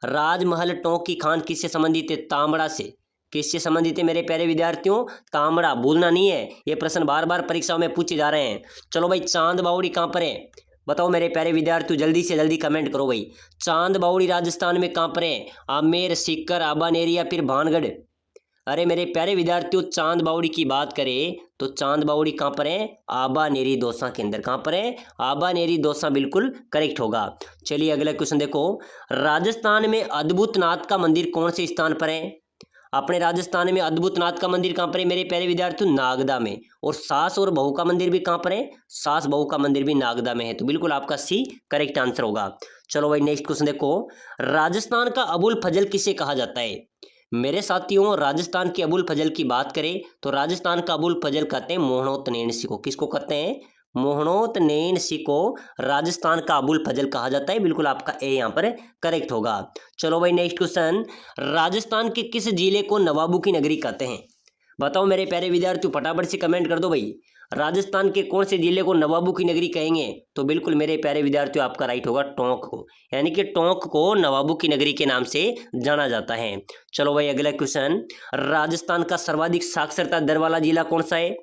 राजमहल टोंक की खान किससे संबंधित है? तांबड़ा से। किससे संबंधित है मेरे प्यारे विद्यार्थियों? तांबड़ा। भूलना नहीं है, ये प्रश्न बार बार परीक्षाओं में पूछे जा रहे हैं। चलो भाई चांद बावड़ी कहाँ पर है? बताओ मेरे प्यारे विद्यार्थियों जल्दी से जल्दी कमेंट करो भाई। चांद बावड़ी राजस्थान में कहाँ पर है? आमेर, सीकर, आबानेरी या फिर भानगढ़? अरे मेरे प्यारे विद्यार्थियों चांद बावड़ी की बात करें तो चांद बावड़ी कहाँ पर है? आबानेरी दौसा के अंदर। कहाँ पर है? आबानेरी दौसा बिल्कुल करेक्ट होगा। चलिए अगला क्वेश्चन देखो। राजस्थान में अद्भुत नाथ का मंदिर कौन से स्थान पर है? अपने राजस्थान में अद्भुत नाथ का मंदिर कहाँ पर है मेरे प्यारे विद्यार्थियों? नागदा में। और सास और बहू का मंदिर भी कहाँ पर है? सास बहू का मंदिर भी नागदा में है। तो बिल्कुल आपका सी करेक्ट आंसर होगा। चलो भाई नेक्स्ट क्वेश्चन देखो। राजस्थान का अबुल फजल किसे कहा जाता है? मेरे साथियों राजस्थान के अबुल फजल की बात करें तो राजस्थान का अबुल फजल कहते हैं मोहनोत नैन को। किसको कहते हैं? मोहनोत नैन को राजस्थान का अबुल फजल कहा जाता है। बिल्कुल आपका ए यहाँ पर करेक्ट होगा। चलो भाई नेक्स्ट क्वेश्चन। राजस्थान के किस जिले को नवाबों की नगरी कहते हैं? बताओ मेरे प्यारे विद्यार्थियों, फटाफट से कमेंट कर दो भाई। राजस्थान के कौन से जिले को नवाबों की नगरी कहेंगे? तो बिल्कुल मेरे प्यारे विद्यार्थियों, आपका राइट होगा टोंक को, यानी कि टोंक को नवाबों की नगरी के नाम से जाना जाता है। चलो भाई अगला क्वेश्चन, राजस्थान का सर्वाधिक साक्षरता दर वाला जिला कौन सा है?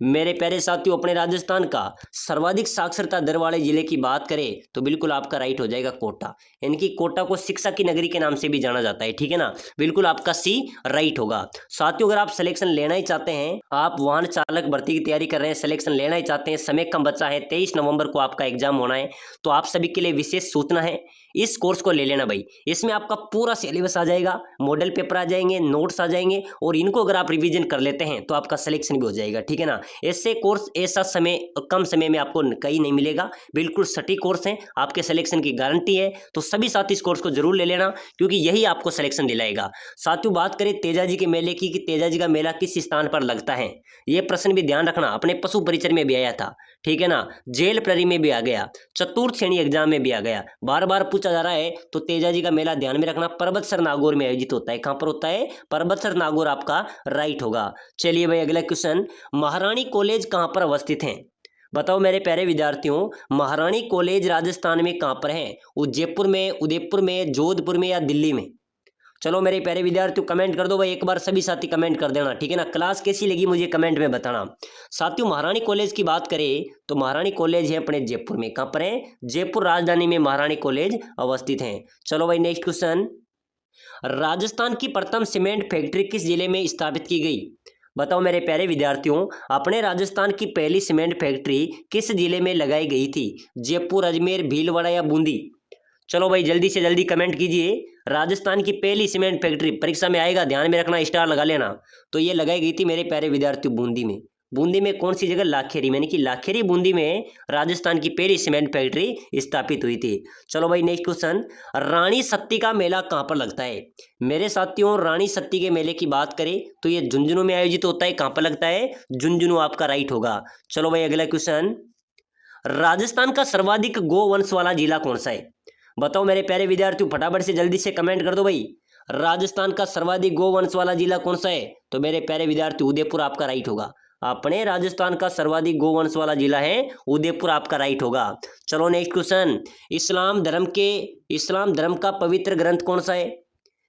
मेरे प्यारे साथियों, अपने राजस्थान का सर्वाधिक साक्षरता दर वाले जिले की बात करें तो बिल्कुल आपका राइट हो जाएगा कोटा, यानी कि कोटा को शिक्षा की नगरी के नाम से भी जाना जाता है, ठीक है ना। बिल्कुल आपका सी राइट होगा। साथियों, अगर आप सिलेक्शन लेना ही चाहते हैं, आप वाहन चालक भर्ती की तैयारी कर रहे हैं, सिलेक्शन लेना ही चाहते हैं, समय कम बचा है, 23 नवंबर को आपका एग्जाम होना है, तो आप सभी के लिए विशेष सूचना है, इस कोर्स को ले लेना भाई। इसमें आपका पूरा सिलेबस आ जाएगा, मॉडल पेपर आ जाएंगे, नोट्स आ जाएंगे, और इनको अगर आप रिवीजन कर लेते हैं तो आपका सिलेक्शन भी हो जाएगा, ठीक है ना। ऐसे कोर्स ऐसा समय कम समय में आपको कहीं नहीं मिलेगा, बिल्कुल सटीक कोर्स है, आपके सिलेक्शन की गारंटी है। तो सभी साथी इस कोर्स को जरूर ले लेना, क्योंकि यही आपको सिलेक्शन दिलाएगा। साथियों, बात करें तेजाजी के मेले की कि तेजाजी का मेला किस स्थान पर लगता है, ये प्रश्न भी ध्यान रखना, अपने पशु परिचय में भी आया था, ठीक है ना, जेल प्रहरी में भी आ गया, चतुर्थ श्रेणी एग्जाम में भी आ गया, बार बार पूछा जा रहा है। तो तेजाजी का मेला ध्यान में रखना, पर्वतसर नागौर में आयोजित होता है। कहां पर होता है? पर्वतसर नागौर आपका राइट होगा। चलिए भाई अगला क्वेश्चन, महारानी कॉलेज कहां पर अवस्थित है? बताओ मेरे प्यारे विद्यार्थियों, महारानी कॉलेज राजस्थान में कहां पर है? जयपुर में, उदयपुर में, जोधपुर में या दिल्ली में? चलो मेरे प्यारे विद्यार्थियों कमेंट कर दो भाई, एक बार सभी साथी कमेंट कर देना, ठीक है ना। क्लास कैसी लगी मुझे कमेंट में बताना। साथियों, महारानी कॉलेज की बात करें तो महारानी कॉलेज है अपने जयपुर में। कहां पर है? जयपुर राजधानी में महारानी कॉलेज अवस्थित है। चलो भाई नेक्स्ट क्वेश्चन, राजस्थान की प्रथम सीमेंट फैक्ट्री किस जिले में स्थापित की गई? बताओ मेरे प्यारे विद्यार्थियों, अपने राजस्थान की पहली सीमेंट फैक्ट्री किस जिले में लगाई गई थी? जयपुर, अजमेर, भीलवाड़ा या बूंदी? चलो भाई जल्दी से जल्दी कमेंट कीजिए। राजस्थान की पहली सीमेंट फैक्ट्री परीक्षा में आएगा, ध्यान में रखना, स्टार लगा लेना। तो ये लगाई गई थी मेरे प्यारे विद्यार्थियों बूंदी में। बूंदी में कौन सी जगह? लाखेरी, यानी कि लाखेरी बूंदी में राजस्थान की पहली सीमेंट फैक्ट्री स्थापित हुई थी। चलो भाई नेक्स्ट क्वेश्चन, रानी सत्ती का मेला कहाँ पर लगता है? मेरे साथियों, रानी सत्ती के मेले की बात करें तो ये झुंझुनू में आयोजित होता है। कहाँ पर लगता है? झुंझुनू आपका राइट होगा। चलो भाई अगला क्वेश्चन, राजस्थान का सर्वाधिक गोवंश वाला जिला कौन सा है? बताओ मेरे प्यारे विद्यार्थियों, फटाफट से जल्दी से कमेंट कर दो भाई। राजस्थान का सर्वाधिक गोवंश वाला जिला कौन सा है? तो मेरे प्यारे विद्यार्थी उदयपुर आपका राइट होगा। अपने राजस्थान का सर्वाधिक गोवंश वाला जिला है उदयपुर, आपका राइट होगा। चलो नेक्स्ट क्वेश्चन, इस्लाम धर्म का पवित्र ग्रंथ कौन सा है?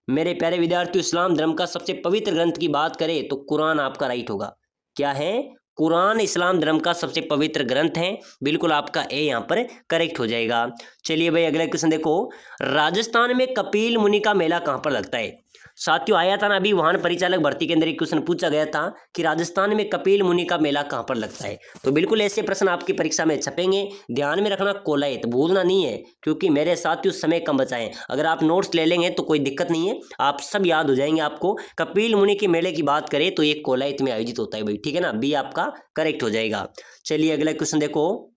मेरे प्यारे विद्यार्थियों, इस्लाम धर्म का सबसे पवित्र ग्रंथ की बात करें तो कुरान आपका राइट होगा। क्या है? कुरान इस्लाम धर्म का सबसे पवित्र ग्रंथ है, बिल्कुल आपका ए यहाँ पर करेक्ट हो जाएगा। चलिए भाई अगला क्वेश्चन देखो, राजस्थान में कपिल मुनि का मेला कहाँ पर लगता है? साथियों, आया था ना अभी वाहन परिचालक भर्ती के अंदर एक क्वेश्चन पूछा गया था कि राजस्थान में कपिल मुनि का मेला कहाँ पर लगता है। तो बिल्कुल ऐसे प्रश्न आपकी परीक्षा में छपेंगे, ध्यान में रखना, कोलायत भूलना नहीं है, क्योंकि मेरे साथियों समय कम बचा है। अगर आप नोट्स ले लेंगे तो कोई दिक्कत नहीं है, आप सब याद हो जाएंगे आपको। कपिल मुनि के मेले की बात करें तो ये कोलायत में आयोजित होता है भाई, ठीक है ना, बी आपका करेक्ट हो जाएगा। चलिए अगला क्वेश्चन देखो,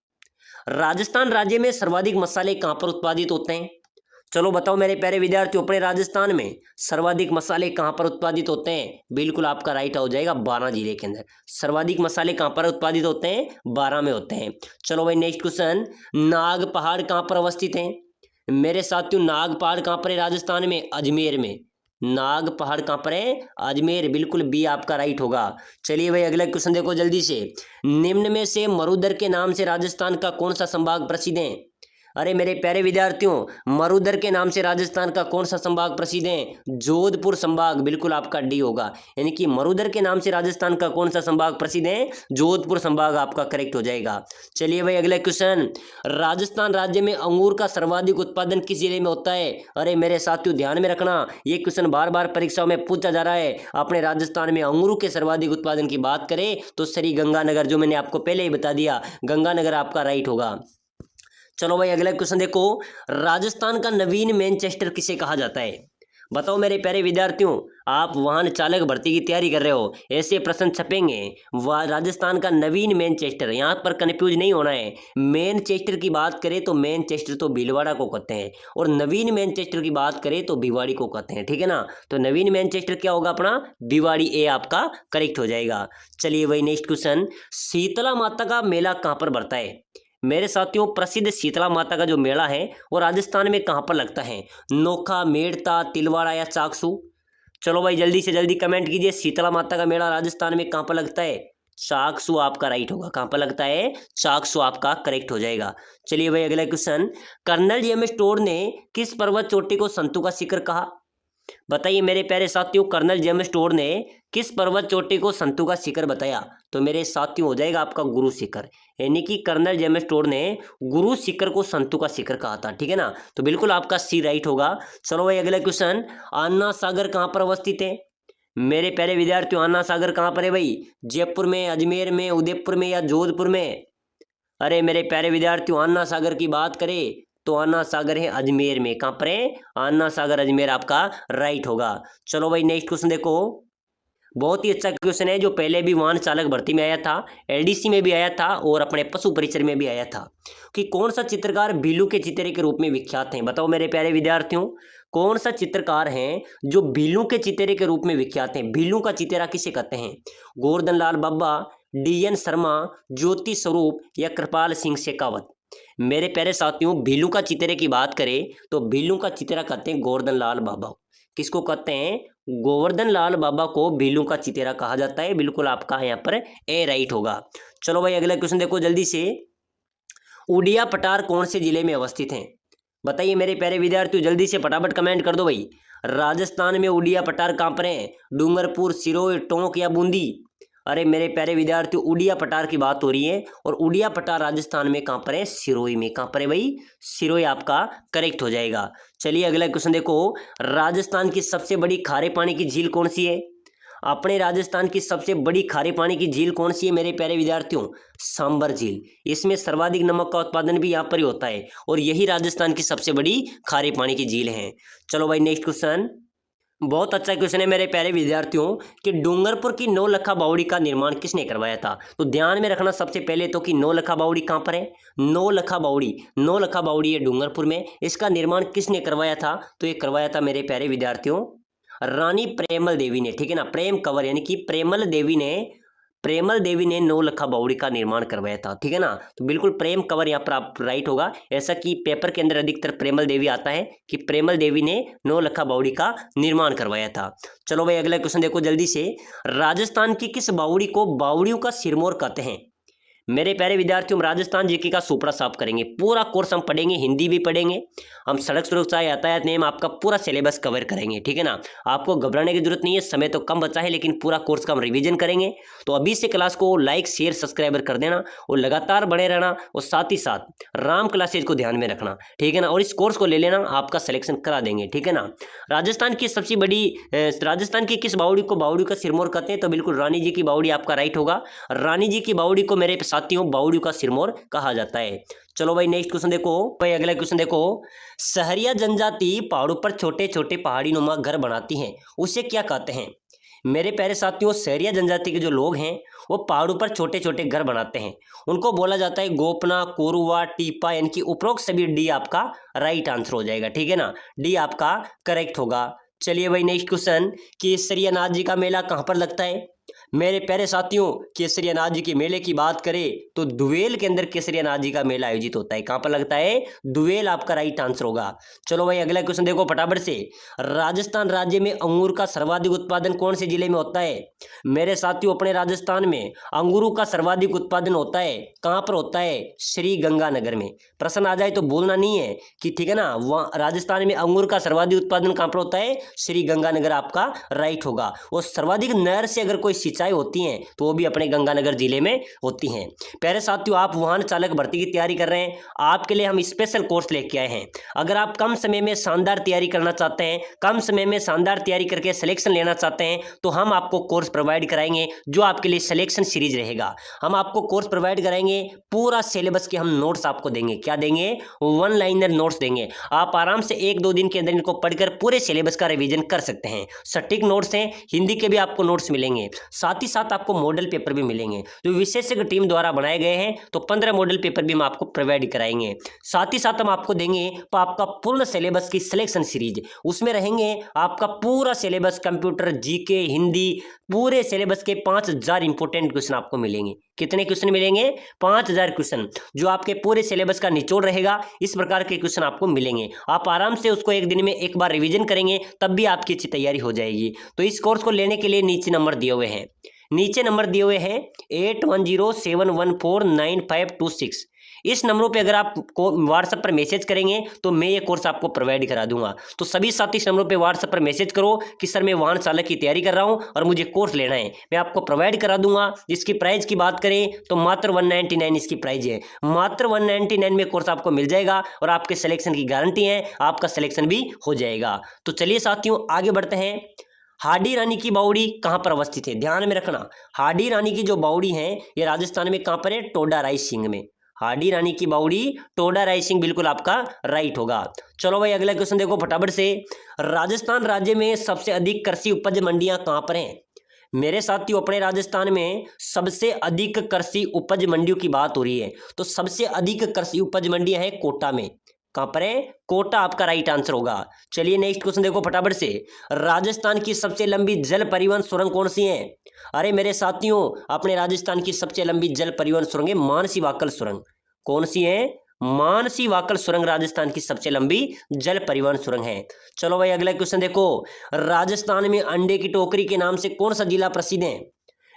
राजस्थान राज्य में सर्वाधिक मसाले कहाँ पर उत्पादित होते हैं? चलो बताओ मेरे प्यारे विद्यार्थियों, अपने राजस्थान में सर्वाधिक मसाले कहाँ पर उत्पादित होते हैं? बिल्कुल आपका राइट हो जाएगा 12 जिले के अंदर। सर्वाधिक मसाले कहाँ पर उत्पादित होते हैं? 12 में होते हैं। चलो भाई नेक्स्ट क्वेश्चन, नाग पहाड़ कहाँ पर अवस्थित है? मेरे साथियों, नाग पहाड़ कहाँ पर है राजस्थान में? अजमेर में। नाग पहाड़ कहाँ पर है? अजमेर, बिल्कुल बी आपका राइट होगा। चलिए भाई अगला क्वेश्चन देखो जल्दी से, निम्न में से मरुदर के नाम से राजस्थान का कौन सा संभाग प्रसिद्ध है? अरे मेरे प्यारे विद्यार्थियों, मरुदर के नाम से राजस्थान का कौन सा संभाग प्रसिद्ध है? जोधपुर संभाग, बिल्कुल आपका डी होगा, यानी कि मरुदर के नाम से राजस्थान का कौन सा संभाग प्रसिद्ध है? जोधपुर संभाग आपका करेक्ट हो जाएगा। चलिए भाई अगला क्वेश्चन, राजस्थान राज्य में अंगूर का सर्वाधिक उत्पादन किस जिले में होता है? अरे मेरे साथियों ध्यान में रखना, ये क्वेश्चन बार बार परीक्षाओं में पूछा जा रहा है। अपने राजस्थान में अंगूरों के सर्वाधिक उत्पादन की बात करें तो श्री गंगानगर, जो मैंने आपको पहले ही बता दिया, गंगानगर आपका राइट होगा। चलो भाई अगला क्वेश्चन देखो, राजस्थान का नवीन मैनचेस्टर किसे कहा जाता है? बताओ मेरे प्यारे विद्यार्थियों, आप वाहन चालक भर्ती की तैयारी कर रहे हो, ऐसे प्रश्न छपेंगे। राजस्थान का नवीन मैनचेस्टर, यहाँ पर कंफ्यूज नहीं होना है। मैनचेस्टर की बात करें तो मैनचेस्टर तो भीलवाड़ा को कहते हैं, और नवीन मैनचेस्टर की बात करें तो भिवाड़ी को कहते हैं, ठीक है ना। तो नवीन मैनचेस्टर क्या होगा अपना? भिवाड़ी, ए आपका करेक्ट हो जाएगा। चलिए भाई नेक्स्ट क्वेश्चन, शीतला माता का मेला कहाँ पर बढ़ता है? मेरे साथियों, प्रसिद्ध शीतला माता का जो मेला है वो राजस्थान में कहाँ पर लगता है? नोखा, मेड़ता, तिलवाड़ा या चाकसू? चलो भाई जल्दी से जल्दी कमेंट कीजिए, शीतला माता का मेला राजस्थान में कहाँ पर लगता है? चाकसू आपका राइट होगा। कहाँ पर लगता है? चाकसू आपका करेक्ट हो जाएगा। चलिए भाई अगला क्वेश्चन, कर्नल जेम्स टोड ने किस पर्वत चोटी को संतों का शिखर कहा? बताइए मेरे प्यारे साथियों, कर्नल जेम्स टोड ने किस पर्वत चोटी को संतों का शिखर बताया? तो मेरे साथियों हो जाएगा आपका गुरु शिखर, यानी कि कर्नल जेम्स टोड ने गुरु शिखर को संतों का शिखर कहा था। ठीक है ना, तो बिल्कुल आपका सी राइट होगा। चलो भाई अगला क्वेश्चन, अन्ना सागर कहाँ पर अवस्थित है? मेरे प्यारे विद्यार्थियों, अन्ना सागर कहाँ पर है भाई? जयपुर में, अजमेर में, उदयपुर में या जोधपुर में? अरे मेरे प्यारे विद्यार्थियों, अन्ना सागर की बात करें तो अन्ना सागर है अजमेर में। कहाँ पर है? अन्ना सागर अजमेर आपका राइट होगा। चलो भाई नेक्स्ट क्वेश्चन देखो, बहुत ही अच्छा क्वेश्चन है जो पहले भी वाहन चालक भर्ती में आया था, एलडीसी में भी आया था और अपने पशु परिचर में भी आया था कि कौन सा चित्रकार भीलू के चित्रे के रूप में विख्यात हैं? बताओ मेरे प्यारे विद्यार्थियों, कौन सा चित्रकार हैं जो भीलू के चित्रे के रूप में विख्यात हैं? भीलू का चित्रा किसे कहते हैं? गोवर्धन लाल बब्बा, डीएन शर्मा, ज्योति स्वरूप या कृपाल सिंह शेखावत? मेरे प्यारे साथियों, भीलू का चित्रे की बात करें तो भीलू का चित्रा कहते हैं गोवर्धन लाल बाबा। किसको कहते हैं? गोवर्धन लाल बाबा को भीलू का चित्रा कहा जाता है। बिल्कुल आपका यहाँ पर ए राइट होगा। चलो भाई अगला क्वेश्चन देखो जल्दी से, उड़िया पठार कौन से जिले में अवस्थित हैं? बताइए मेरे प्यारे विद्यार्थियों, जल्दी से फटाफट कमेंट कर दो भाई। राजस्थान में उड़िया पठार कहाँ पर है? डूंगरपुर, सिरोही, टोंक या बूंदी? अरे मेरे प्यारे विद्यार्थियों, उड़िया पठार की बात हो रही है और उड़िया पठार राजस्थान में कहाँ पर है? सिरोही में। कहाँ पर है भाई? सिरोही आपका करेक्ट हो जाएगा। चलिए अगला क्वेश्चन देखो, राजस्थान की सबसे बड़ी खारे पानी की झील कौन सी है? अपने राजस्थान की सबसे बड़ी खारे पानी की झील कौन सी है मेरे प्यारे विद्यार्थियों? सांबर झील। इसमें सर्वाधिक नमक का उत्पादन भी यहाँ पर ही होता है और यही राजस्थान की सबसे बड़ी खारे पानी की झील है। चलो भाई नेक्स्ट क्वेश्चन, बहुत अच्छा क्वेश्चन है मेरे प्यारे विद्यार्थियों कि डूंगरपुर की नौलखा बावड़ी का निर्माण किसने करवाया था? तो ध्यान में रखना सबसे पहले तो कि नौलखा बावड़ी कहाँ पर है? नौलखा बावड़ी है डूंगरपुर में। इसका निर्माण किसने करवाया था? तो ये करवाया था मेरे प्यारे विद्यार्थियों रानी प्रेमल देवी ने। ठीक है ना, प्रेम कंवर यानी कि प्रेमल देवी ने नौलखा बावड़ी का निर्माण करवाया था। ठीक है ना, तो बिल्कुल प्रेम कंवर यहाँ पर आप राइट होगा। ऐसा कि पेपर के अंदर अधिकतर प्रेमल देवी आता है कि प्रेमल देवी ने नौलखा बावड़ी का निर्माण करवाया था। चलो भाई अगला क्वेश्चन देखो जल्दी से, राजस्थान की किस बावड़ी को बावड़ियों का सिरमौर कहते हैं? मेरे प्यारे विद्यार्थियों, हम राजस्थान जीके का सुपड़ा साफ करेंगे, पूरा कोर्स हम पढ़ेंगे, हिंदी भी पढ़ेंगे, हम सड़क सुरक्षा यातायात नियम आपका पूरा सिलेबस कवर करेंगे। ठीक है ना, आपको घबराने की जरूरत नहीं है, समय तो कम बचा है लेकिन पूरा कोर्स का हम रिवीजन करेंगे। तो अभी से क्लास को लाइक शेयर सब्सक्राइबर कर देना और लगातार बने रहना और साथ ही साथ राम क्लासेज को ध्यान में रखना। ठीक है ना, और इस कोर्स को ले लेना, आपका सिलेक्शन करा देंगे। ठीक है ना, राजस्थान की किस बावड़ी को बावड़ी का सिरमौर कहते हैं? तो बिल्कुल रानी जी की बावड़ी आपका राइट होगा। रानी जी की बावड़ी को मेरे साथियों बावड़ी का सिरमौर कहा जाता है। चलो भाई नेक्स्ट क्वेश्चन देखो, भाई अगला क्वेश्चन देखो, सहरिया जनजाति पहाड़ों पर छोटे छोटे पहाड़ी नुमा घर बनाती हैं, उसे क्या कहते हैं? मेरे प्यारे साथियों, सहरिया जनजाति के जो लोग हैं वो पहाड़ों पर छोटे छोटे घर बनाते हैं, उनको बोला जाता है गोपना, कोरुआ, टीपा, यानी कि उपरोक्त सभी डी आपका राइट आंसर हो जाएगा। ठीक है ना, डी आपका करेक्ट होगा। चलिए भाई नेक्स्ट क्वेश्चन, केसरियानाथ जी का मेला कहाँ पर लगता है? मेरे प्यारे साथियों, केसरियानाथ जी के मेले की बात करें तो दुवेल के अंदर केसरियानाथ जी का मेला आयोजित होता है। कहां पर लगता है? दुवेल आपका राइट आंसर होगा। चलो भाई अगला क्वेश्चन देखो फटाफट से, राजस्थान राज्य में अंगूर का सर्वाधिक उत्पादन कौन से जिले में होता है? मेरे साथियों, अपने राजस्थान में अंगूरों का सर्वाधिक उत्पादन होता है, कहां पर होता है? श्री गंगानगर में। प्रश्न आ जाए तो बोलना नहीं है कि ठीक है ना, वहां राजस्थान में अंगूर का सर्वाधिक उत्पादन कहां पर होता है? श्री गंगानगर आपका राइट होगा। और सर्वाधिक नहर से अगर कोई सिंचाई होती हैं तो वो भी अपने गंगानगर जिले में होती हैं। प्यारे साथियों, आप वाहन चालक भर्ती की तैयारी कर रहे हैं, आपके लिए हम स्पेशल कोर्स लेके आए हैं। अगर आप कम समय में शानदार तैयारी करना चाहते हैं, कम समय में शानदार तैयारी करके सिलेक्शन लेना चाहते हैं, तो हम आपको कोर्स प्रोवाइड कराएंगे जो आपके लिए सिलेक्शन सीरीज रहेगा। हम आपको कोर्स प्रोवाइड कराएंगे, पूरा सिलेबस के हम नोट्स आपको देंगे। क्या देंगे? वन लाइनर नोट्स देंगे। आप आराम से 1-2 दिन के अंदर इनको पढ़कर पूरे सिलेबस का रिवीजन कर सकते हैं। सटीक नोट्स हैं, हिंदी के भी आपको नोट्स मिलेंगे। साथ साथ ही साथ आपको मॉडल पेपर भी मिलेंगे जो विशेषज्ञ टीम द्वारा बनाए गए हैं। तो 15 मॉडल पेपर भी हम आपको प्रोवाइड कराएंगे। साथ ही साथ हम आपको देंगे आपका पूर्ण सिलेबस की सिलेक्शन सीरीज, उसमें रहेंगे आपका पूरा सिलेबस, कंप्यूटर, जीके, हिंदी, पूरे सिलेबस के 5000 इंपोर्टेंट क्वेश्चन आपको मिलेंगे। कितने क्वेश्चन मिलेंगे? 5000 क्वेश्चन, जो आपके पूरे सिलेबस का निचोड़ रहेगा। इस प्रकार के क्वेश्चन आपको मिलेंगे। आप आराम से उसको एक दिन में एक बार रिवीजन करेंगे तब भी आपकी अच्छी तैयारी हो जाएगी। तो इस कोर्स को लेने के लिए नीचे नंबर दिए हुए हैं, 8171149526। इस नंबरों पे अगर आप को व्हाट्सएप पर मैसेज करेंगे तो मैं ये कोर्स आपको प्रोवाइड करा दूंगा। तो सभी साथी इस नंबरों पे व्हाट्सएप पर मैसेज करो कि सर मैं वाहन चालक की तैयारी कर रहा हूँ और मुझे कोर्स लेना है, मैं आपको प्रोवाइड करा दूंगा। इसकी प्राइस की बात करें तो मात्र 199 इसकी प्राइस है। मात्र 199 में कोर्स आपको मिल जाएगा और आपके सिलेक्शन की गारंटी है, आपका सिलेक्शन भी हो जाएगा। तो चलिए साथियों आगे बढ़ते हैं। हाडी रानी की बावड़ी कहाँ पर अवस्थित है? ध्यान में रखना, हाडी रानी की जो बावड़ी है ये राजस्थान में कहाँ पर है? टोडा रायसिंह में। हाडी रानी की बावड़ी टोडा रायसिंह बिल्कुल आपका राइट होगा। चलो भाई अगला क्वेश्चन देखो फटाफट से। राजस्थान राज्य में सबसे अधिक कृषि उपज मंडियां कहाँ पर हैं? मेरे साथियों अपने राजस्थान में सबसे अधिक कृषि उपज मंडियों की बात हो रही है, तो सबसे अधिक कृषि उपज मंडियां हैं कोटा में। कहां पर है? कोटा आपका राइट आंसर होगा। चलिए नेक्स्ट क्वेश्चन देखो फटाफट से। राजस्थान की सबसे लंबी जल परिवहन सुरंग कौन सी है? अरे मेरे साथियों अपने राजस्थान की सबसे लंबी जल परिवहन सुरंग है मानसी वाकल सुरंग। कौन सी है? मानसी वाकल सुरंग राजस्थान की सबसे लंबी जल परिवहन सुरंग है। चलो भाई अगला क्वेश्चन देखो। राजस्थान में अंडे की टोकरी के नाम से कौन सा जिला प्रसिद्ध है?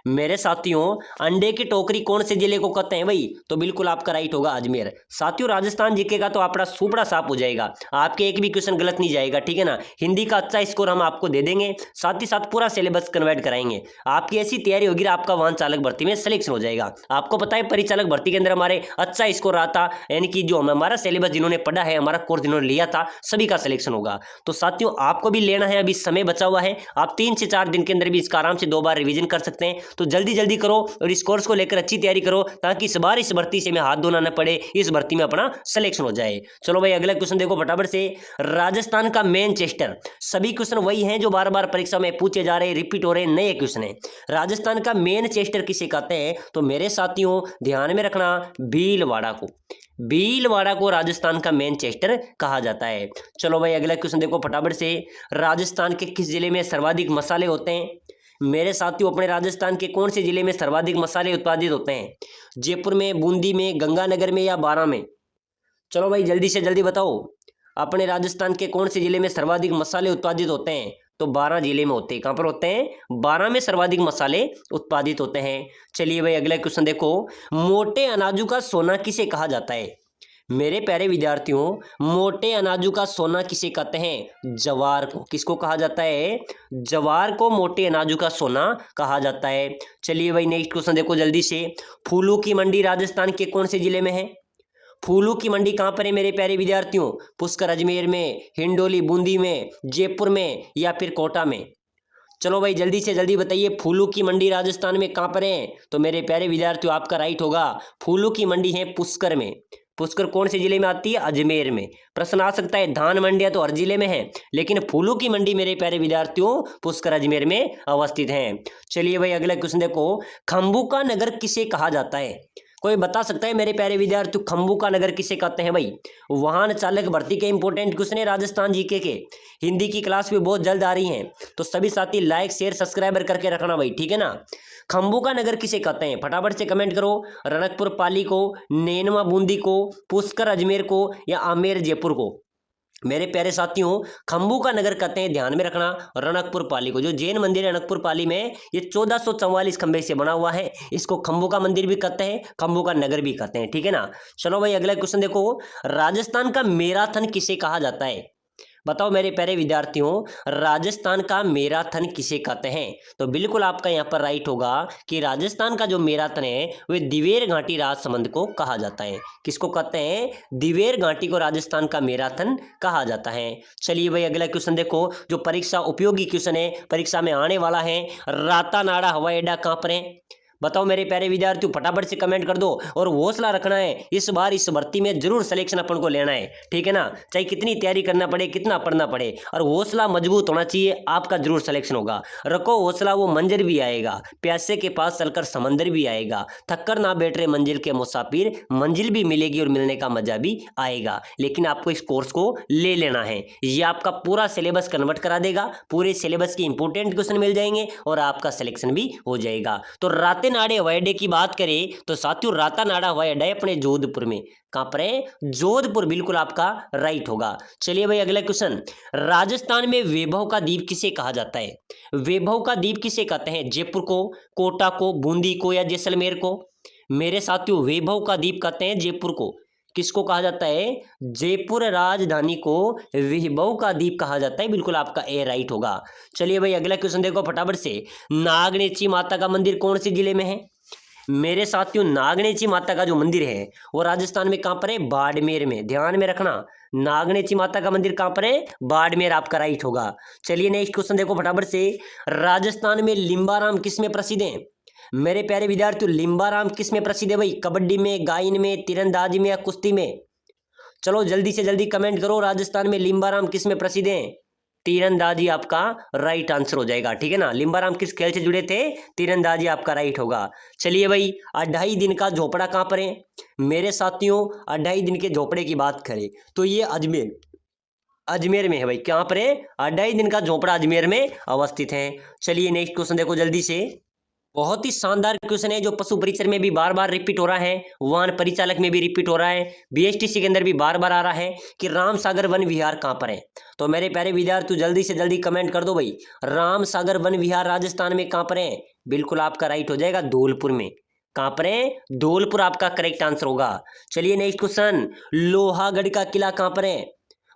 मेरे साथियों अंडे की टोकरी कौन से जिले को कहते हैं भाई? तो बिल्कुल आपका राइट होगा अजमेर। साथियों राजस्थान जीकेगा तो आपका सुपड़ा साफ हो जाएगा, आपके एक भी क्वेश्चन गलत नहीं जाएगा, ठीक है ना। हिंदी का अच्छा स्कोर हम आपको दे देंगे, साथ ही साथ पूरा सिलेबस कन्वर्ट कराएंगे। आपकी ऐसी तैयारी होगी आपका वाहन चालक भर्ती में सिलेक्शन हो जाएगा। आपको पता है परिचालक भर्ती के अंदर हमारे अच्छा स्कोर रहा था, यानी कि जो हमारा सिलेबस जिन्होंने पढ़ा है, हमारा कोर्स जिन्होंने लिया था, सभी का सिलेक्शन होगा। तो साथियों आपको भी लेना है, अभी समय बचा हुआ है, आप 3 से 4 दिन के अंदर भी इसका आराम से 2 बार रिवीजन कर सकते हैं। तो जल्दी जल्दी करो और इस कोर्स को लेकर अच्छी तैयारी करो ताकि इस बार इस भर्ती से में हाथ धोना न पड़े, इस भर्ती में अपना सिलेक्शन हो जाए। चलो भाई अगला क्वेश्चन देखो फटाफट से। राजस्थान का मैनचेस्टर, सभी क्वेश्चन वही हैं जो बार बार परीक्षा में पूछे जा रहे, रिपीट हो रहे, नए क्वेश्चन है। राजस्थान का मैनचेस्टर किसे कहते हैं? तो मेरे साथियों ध्यान में रखना, भीलवाड़ा को। भीलवाड़ा को राजस्थान का मैनचेस्टर कहा जाता है। चलो भाई अगला क्वेश्चन देखो फटाफट से। राजस्थान के किस जिले में सर्वाधिक मसाले होते हैं? मेरे साथियों अपने राजस्थान के कौन से जिले में सर्वाधिक मसाले उत्पादित होते हैं? जयपुर में, बूंदी में, गंगानगर में या बारां में? चलो भाई जल्दी से जल्दी बताओ, अपने राजस्थान के कौन से जिले में सर्वाधिक मसाले उत्पादित होते हैं? तो 12 जिले में होते हैं। कहाँ पर होते हैं? 12 में सर्वाधिक मसाले उत्पादित होते हैं। चलिए भाई अगला क्वेश्चन देखो। मोटे अनाजों का सोना किसे कहा जाता है? मेरे प्यारे विद्यार्थियों मोटे अनाजों का सोना किसे कहते हैं? जवार को। किसको कहा जाता है? जवार को मोटे अनाजों का सोना कहा जाता है। चलिए भाई नेक्स्ट क्वेश्चन देखो जल्दी से। फूलों की मंडी राजस्थान के कौन से जिले में है? फूलों की मंडी कहाँ पर है मेरे प्यारे विद्यार्थियों? पुष्कर अजमेर में, हिंडोली बूंदी में, जयपुर में या फिर कोटा में? चलो भाई जल्दी से जल्दी बताइए, फूलों की मंडी राजस्थान में कहाँ पर है? तो मेरे प्यारे विद्यार्थियों आपका राइट होगा, फूलों की मंडी है पुष्कर में। पुष्कर कौन से जिले में आती है? अजमेर में। प्रश्न आ सकता है धान मंडियां तो हर जिले में है, लेकिन फूलों की मंडी मेरे प्यारे विद्यार्थियों पुष्कर अजमेर में अवस्थित है। चलिए भाई अगला क्वेश्चन देखो। खंबू का नगर किसे कहा जाता है? कोई बता सकता है मेरे प्यारे विद्यार्थियों खंबू का नगर किसे कहते हैं? भाई वाहन चालक भर्ती के इंपॉर्टेंट क्वेश्चन है राजस्थान जीके के, हिंदी की क्लास भी बहुत जल्द आ रही हैं, तो सभी साथी लाइक शेयर सब्सक्राइबर करके रखना भाई, ठीक है ना। खंबू का नगर किसे कहते हैं? फटाफट से कमेंट करो। रणकपुर पाली को, नैनवा बूंदी को, पुष्कर अजमेर को या आमेर जयपुर को? मेरे प्यारे साथियों खंबू का नगर कहते हैं, ध्यान में रखना, रणकपुर पाली को। जो जैन मंदिर है रणकपुर पाली में, ये 1444 खंबे से बना हुआ है, इसको खंबू का मंदिर भी कहते हैं, खंबू का नगर भी कहते हैं, ठीक है ना। चलो भाई अगला क्वेश्चन देखो। राजस्थान का मैराथन किसे कहा जाता है? बताओ मेरे प्यारे विद्यार्थियों राजस्थान का मैराथन किसे कहते हैं? तो बिल्कुल आपका यहाँ पर राइट होगा कि राजस्थान का जो मैराथन है वह दिवेर घाटी राजसमंद को कहा जाता है। किसको कहते हैं? दिवेर घाटी को राजस्थान का मैराथन कहा जाता है। चलिए भाई अगला क्वेश्चन देखो, जो परीक्षा उपयोगी क्वेश्चन है, परीक्षा में आने वाला है। रातानाड़ा हवाई अड्डा कहाँ पर है? बताओ मेरे प्यारे विद्यार्थियों, फटाफट से कमेंट कर दो और हौसला रखना है, इस बार इस भर्ती में जरूर सिलेक्शन अपन को लेना है, ठीक है ना। चाहे कितनी तैयारी करना पड़े, कितना पढ़ना पड़े, और हौसला मजबूत होना चाहिए, आपका जरूर सिलेक्शन होगा। रखो हौसला, वो मंजर भी आएगा, प्यासे के पास चलकर समंदर भी आएगा, थककर ना बैठ रहे मंजिल के मुसाफिर, मंजिल भी मिलेगी और मिलने का मजा भी आएगा। लेकिन आपको इस कोर्स को ले लेना है, ये आपका पूरा सिलेबस कन्वर्ट करा देगा, पूरे सिलेबस के इंपोर्टेंट क्वेश्चन मिल जाएंगे और आपका सिलेक्शन भी हो जाएगा। तो रातेनाड़े हवाई अड्डे की बात करें तो साथियों, रातानाड़ा हवाई अड्डा है अपने जोधपुर में। कहां पर है? जोधपुर, बिल्कुल आपका राइट होगा। चलिए भाई अगला क्वेश्चन, राजस्थान में वैभव का द्वीप किसे कहा जाता है? वैभव का द्वीप किसे कहते हैं? जयपुर को, कोटा को, बूंदी को या जैसलमेर को? मेरे साथियों, वैभव का द्वीप कहते हैं जयपुर को। किसको कहा जाता है? जयपुर राजधानी को वैभव का द्वीप कहा जाता है, बिल्कुल आपका ए राइट होगा। चलिए भाई अगला क्वेश्चन देखो फटाफट से, नागनेची माता का मंदिर कौन से जिले में है? मेरे साथियों, नागनेची माता का जो मंदिर है वो राजस्थान में कहां पर है? बाड़मेर में। ध्यान में रखना, नागनेची माता का मंदिर कहां पर है? बाड़मेर, आपका राइट होगा। चलिए नेक्स्ट क्वेश्चन देखो फटाफट से, राजस्थान में लिम्बाराम किस में प्रसिद्ध है? मेरे प्यारे विद्यार्थियों, लिम्बाराम किस में प्रसिद्ध है भाई? कबड्डी में, गायन में, तीरंदाजी में या कुश्ती में? चलो जल्दी से जल्दी कमेंट करो, राजस्थान में लिम्बाराम किस में प्रसिद्ध है? तीरंदाजी आपका राइट आंसर हो जाएगा, ठीक है ना। लिम्बाराम किस खेल से जुड़े थे? तीरंदाजी, आपका राइट होगा। चलिए भाई, 2.5 दिन का झोपड़ा कहां पर है? मेरे साथियों, 2.5 दिन के झोपड़े की बात करें तो ये अजमेर में है भाई। कहां पर है? 2.5 दिन का झोपड़ा अजमेर में अवस्थित है। चलिए नेक्स्ट क्वेश्चन देखो जल्दी से, बहुत ही शानदार क्वेश्चन है जो पशु परिचर में भी बार बार रिपीट हो रहा है, वाहन परिचालक में भी रिपीट हो रहा है, बीएसटीसी के अंदर भी बार बार आ रहा है कि राम सागर वन विहार कहां पर है? तो मेरे प्यारे विद्यार्थियों, जल्दी से जल्दी कमेंट कर दो भाई, राम सागर वन विहार राजस्थान में कहां पर है? बिल्कुल आपका राइट हो जाएगा, धौलपुर में। कहां पर है? धौलपुर, आपका करेक्ट आंसर होगा। चलिए नेक्स्ट क्वेश्चन, लोहागढ़ का किला कहां पर है?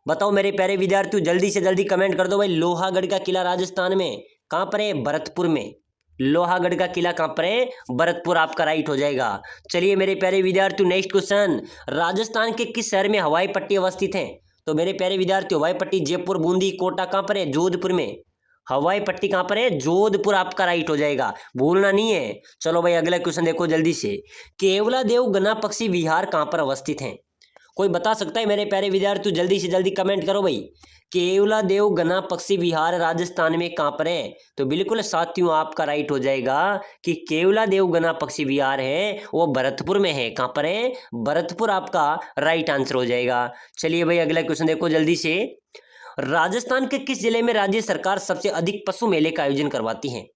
बताओ मेरे प्यारे विद्यार्थियों, जल्दी से जल्दी कमेंट कर दो भाई, लोहागढ़ का किला राजस्थान में कहां पर है? भरतपुर में। लोहागढ़ का किला कहां पर है? भरतपुर, आपका राइट हो जाएगा। चलिए मेरे प्यारे विद्यार्थियों, नेक्स्ट क्वेश्चन, राजस्थान के किस शहर में हवाई पट्टी अवस्थित है? तो मेरे प्यारे विद्यार्थियों, हवाई पट्टी जयपुर, बूंदी, कोटा कहां पर है? जोधपुर में। हवाई पट्टी कहां पर है? जोधपुर, आपका राइट हो जाएगा, भूलना नहीं है। चलो भाई अगला क्वेश्चन देखो जल्दी से, केवलादेव गना पक्षी विहार कहां पर अवस्थित है? कोई बता सकता है मेरे प्यारे विद्यार्थियों? जल्दी से जल्दी कमेंट करो भाई, केवलादेव गना पक्षी विहार राजस्थान में कहां पर है? तो बिल्कुल साथियों, आपका राइट हो जाएगा कि केवलादेव गना पक्षी विहार है वो भरतपुर में है। कहां पर है? भरतपुर, आपका राइट आंसर हो जाएगा। चलिए भाई अगला क्वेश्चन देखो जल्दी से, राजस्थान के किस जिले में राज्य सरकार सबसे अधिक पशु मेले का आयोजन करवाती है?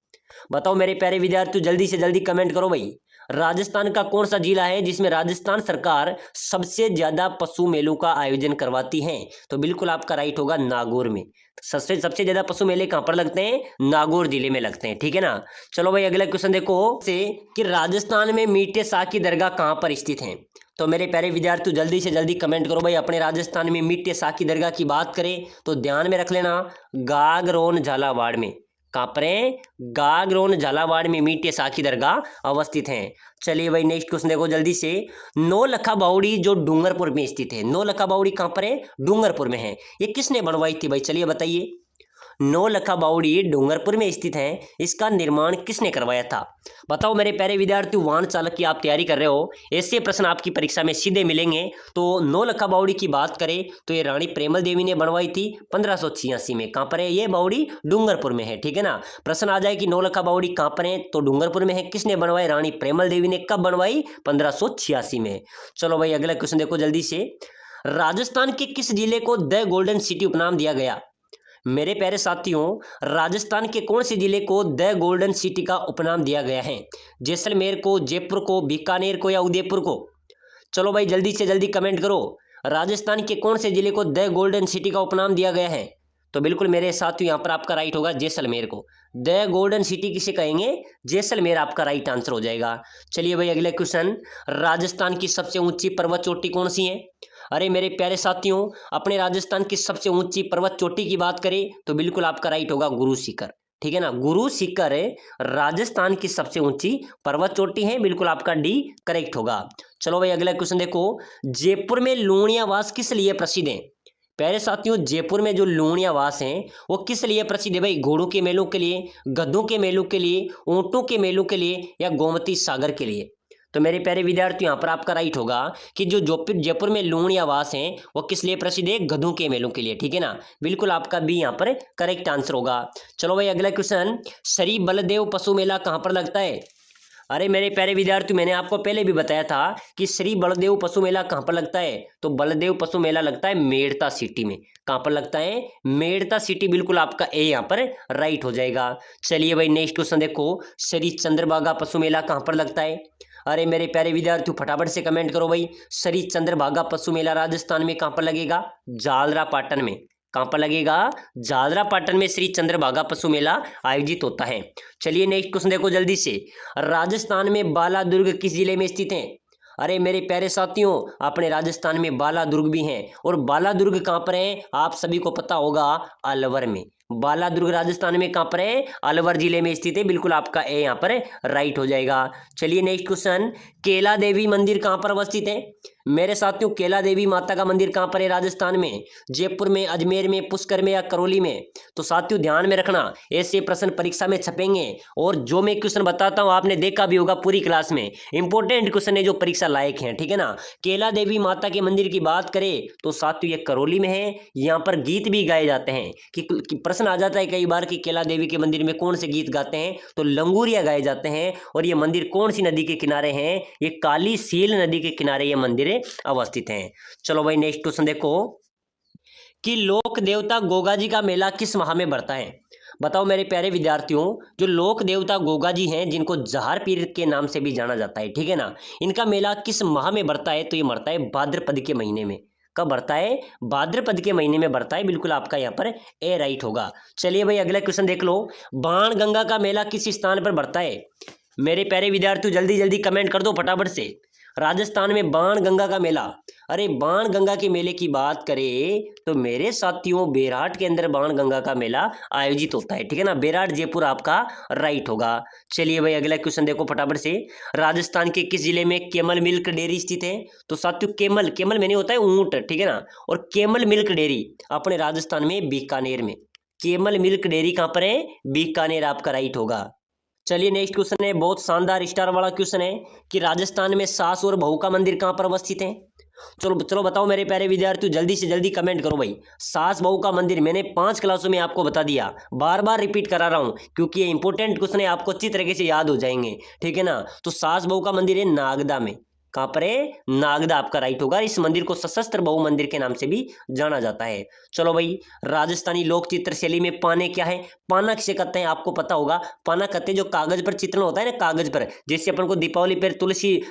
बताओ मेरे प्यारे विद्यार्थियों, जल्दी से जल्दी कमेंट करो भाई, राजस्थान का कौन सा जिला है जिसमें राजस्थान सरकार सबसे ज्यादा पशु मेलों का आयोजन करवाती है? तो बिल्कुल आपका राइट होगा, नागौर में। सबसे ज्यादा पशु मेले कहां पर लगते हैं? नागौर जिले में लगते हैं, ठीक है ना। चलो भाई अगला क्वेश्चन देखो से कि राजस्थान में मीठे शाह की दरगाह कहां पर स्थित है? तो मेरे प्यारे विद्यार्थियों, जल्दी से जल्दी कमेंट करो भाई, अपने राजस्थान में मीठे शाह की दरगाह की बात करें तो ध्यान में रख लेना, गागरोन झालावाड़ में। कहां पर है? गागरोन झालावाड़ में मीठे शाह की दरगाह अवस्थित है। चलिए भाई नेक्स्ट क्वेश्चन देखो जल्दी से, नौलखा बावड़ी जो डूंगरपुर में स्थित है, नौलखा बावड़ी कहां पर है? डूंगरपुर में है। ये किसने बनवाई थी भाई? चलिए बताइए। नौलखा बावड़ी डूंगरपुर में स्थित है, इसका निर्माण किसने करवाया था? बताओ मेरे प्यारे विद्यार्थी, वाहन चालक की आप तैयारी कर रहे हो, ऐसे प्रश्न आपकी परीक्षा में सीधे मिलेंगे। तो नौलखा बावड़ी की बात करें तो ये रानी प्रेमल देवी ने बनवाई थी 1586 में। कहां पर है ये बावड़ी? डूंगरपुर में है, ठीक है ना। प्रश्न आ जाए कि नौलखा बावड़ी कहां पर है, तो डूंगरपुर में है। किसने बनवाई? रानी प्रेमल देवी ने। कब बनवाई? 1586 में। चलो भाई अगला क्वेश्चन देखो जल्दी से, राजस्थान के किस जिले को द गोल्डन सिटी उपनाम दिया गया? मेरे प्यारे साथियों, राजस्थान के कौन से जिले को द गोल्डन सिटी का उपनाम दिया गया है? जैसलमेर को, जयपुर को, बीकानेर को या उदयपुर को? चलो भाई जल्दी से जल्दी कमेंट करो, राजस्थान के कौन से जिले को द गोल्डन सिटी का उपनाम दिया गया है? तो बिल्कुल मेरे साथियों, यहाँ पर आपका राइट होगा जैसलमेर को। द गोल्डन सिटी किसे कहेंगे? जैसलमेर, आपका राइट आंसर हो जाएगा। चलिए भाई अगला क्वेश्चन, राजस्थान की सबसे ऊंची पर्वत चोटी कौन सी है? अरे मेरे प्यारे साथियों, अपने राजस्थान की सबसे ऊंची पर्वत चोटी की बात करें तो बिल्कुल आपका राइट होगा गुरु शिखर, ठीक है ना। गुरु शिखर राजस्थान की सबसे ऊंची पर्वत चोटी है, बिल्कुल आपका डी करेक्ट होगा। चलो भाई अगला क्वेश्चन देखो, जयपुर में लूणियावास किस लिए प्रसिद्ध है? प्यारे साथियों, जयपुर में जो लूणियावास हैं वो किस लिए प्रसिद्ध है भाई? घोड़ों के मेलों के लिए, गधों के मेलों के लिए, ऊंटों के मेलों के लिए, या गोमती सागर के लिए? तो मेरे प्यारे विद्यार्थियों, यहाँ पर आपका राइट होगा कि जो जयपुर में लूणियावास हैं वो किस लिए प्रसिद्ध है? गधों के मेलों के लिए। ठीक है ना, बिल्कुल आपका बी यहाँ पर करेक्ट आंसर होगा। चलो भाई अगला क्वेश्चन, श्री बलदेव पशु मेला कहाँ पर लगता है? अरे मेरे प्यारे विद्यार्थी, मैंने आपको पहले भी बताया था कि श्री बलदेव पशु मेला कहाँ पर लगता है। तो बलदेव पशु मेला लगता है मेड़ता सिटी में। कहाँ पर लगता है? मेड़ता सिटी। बिल्कुल आपका ए यहाँ पर राइट हो जाएगा। चलिए भाई नेक्स्ट क्वेश्चन देखो, श्री चंद्रभागा पशु मेला कहाँ पर लगता है? अरे मेरे प्यारे विद्यार्थियों, फटाफट से कमेंट करो भाई। श्री चंद्रभागा पशु मेला राजस्थान में कहाँ पर लगेगा? जालरा पाटन में। कहाँ पर लगेगा? जालरा पाटन में श्री चंद्रभागा पशु मेला आयोजित होता है। चलिए नेक्स्ट क्वेश्चन देखो जल्दी से, राजस्थान में बालादुर्ग किस जिले में स्थित है? अरे मेरे प्यारे साथियों, अपने राजस्थान में बालादुर्ग भी हैं, और बालादुर्ग कहाँ पर है? आप सभी को पता होगा, अलवर में। बालादुर्ग राजस्थान में कहाँ पर है? अलवर जिले में स्थित है। बिल्कुल आपका ए यहाँ पर राइट हो जाएगा। चलिए नेक्स्ट क्वेश्चन, केला देवी मंदिर कहाँ पर अवस्थित है? मेरे साथियों, केला देवी माता का मंदिर कहाँ पर है राजस्थान में? जयपुर में, अजमेर में, पुष्कर में, या करौली में? तो साथियों ध्यान में रखना, ऐसे प्रश्न परीक्षा में छपेंगे, और जो मैं क्वेश्चन बताता हूँ आपने देखा भी होगा पूरी क्लास में। इंपॉर्टेंट क्वेश्चन है जो परीक्षा लायक है। ठीक है ना, केला देवी माता के मंदिर की बात करें तो साथियों ये करौली में है। यहाँ पर गीत भी गाए जाते हैं कि प्रश्न आ जाता है कई बार कि केला देवी के मंदिर में कौन से गीत गाते हैं, तो लंगूरिया गाए जाते हैं। और ये मंदिर कौन सी नदी के किनारे हैं? ये काली सील नदी के किनारे ये मंदिर अवस्थित हैं। चलो भाई नेक्स्ट क्वेश्चन देखो, कि लोक देवता गोगा जी का मेला किस माह में बढ़ता है? बताओ मेरे प्यारे विद्यार्थियों, जो लोक देवता गोगा जी हैं, जिनको जहार पीर के नाम से भी जाना जाता है, ठीक है ना, इनका मेला किस माह में बढ़ता है? तो ये बढ़ता है भाद्रपद के महीने में। कब बढ़ता है? भाद्रपद के महीने में बढ़ता है। बिल्कुल आपका यहाँ पर ए राइट होगा। चलिए भाई अगला क्वेश्चन देख लो, बाण गंगा का मेला किस स्थान पर बढ़ता है? मेरे प्यारे विद्यार्थियों जल्दी जल्दी कमेंट कर दो फटाफट से। राजस्थान में बाण गंगा का मेला। अरे बाण गंगा के मेले की बात करें तो मेरे साथियों, बेराट के अंदर बाण गंगा का मेला आयोजित होता है। ठीक है ना, बेराट जयपुर आपका राइट होगा। चलिए भाई अगला क्वेश्चन देखो फटाफट से, राजस्थान के किस जिले में केमल मिल्क डेयरी स्थित है? तो साथियों केमल, केमल मैंने होता है ऊंट, ठीक है ना, और केमल मिल्क डेयरी अपने राजस्थान में बीकानेर में। केमल मिल्क डेयरी कहाँ पर है? बीकानेर आपका राइट होगा। चलिए नेक्स्ट क्वेश्चन है, बहुत शानदार स्टार वाला क्वेश्चन है, कि राजस्थान में सास और बहू का मंदिर कहाँ पर अवस्थित है? चलो चलो बताओ मेरे प्यारे विद्यार्थियों, जल्दी से जल्दी कमेंट करो भाई। सास बहू का मंदिर मैंने 5 क्लासों में आपको बता दिया, बार बार रिपीट करा रहा हूँ क्योंकि ये इंपॉर्टेंट क्वेश्चन है, आपको अच्छी तरीके से याद हो जाएंगे। ठीक है ना, तो सास बहू का मंदिर है नागदा में। कहाँ पर है? नागदा आपका राइट होगा। इस मंदिर को सशस्त्र बहु मंदिर के नाम से भी जाना जाता है। चलो भाई, राजस्थानी लोक चित्र शैली में पाने क्या है? पाना किसे कहते हैं? आपको पता होगा, पाना कहते हैं जो कागज पर चित्रण होता है ना, कागज पर, जैसे अपन को दीपावली पर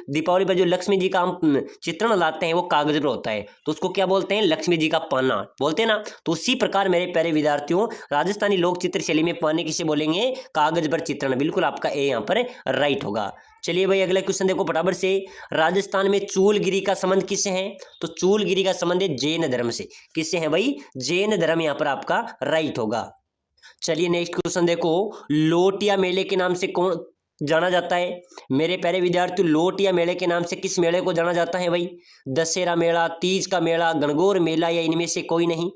दीपावली पर जो लक्ष्मी जी का हम चित्रण लाते हैं वो कागज पर होता है, तो उसको क्या बोलते हैं? लक्ष्मी जी का पाना बोलते हैं ना। तो उसी प्रकार मेरे प्यारे विद्यार्थियों, राजस्थानी लोक चित्र शैली में पाने किसे बोलेंगे? कागज पर चित्रण। बिल्कुल आपका ए यहाँ पर राइट होगा। चलिए भाई अगला क्वेश्चन देखो फटाफट से, राजस्थान में चूलगिरी का संबंध किससे है? तो चूलगिरी का संबंध है जैन धर्म से। किससे है भाई? जैन धर्म यहाँ पर आपका राइट होगा। चलिए नेक्स्ट क्वेश्चन देखो, लोटिया मेले के नाम से कौन जाना जाता है? मेरे प्यारे विद्यार्थी, लोटिया मेले के नाम से किस मेले को जाना जाता है भाई? दशहरा मेला, तीज का मेला, गणगौर मेला, या इनमें से कोई नहीं?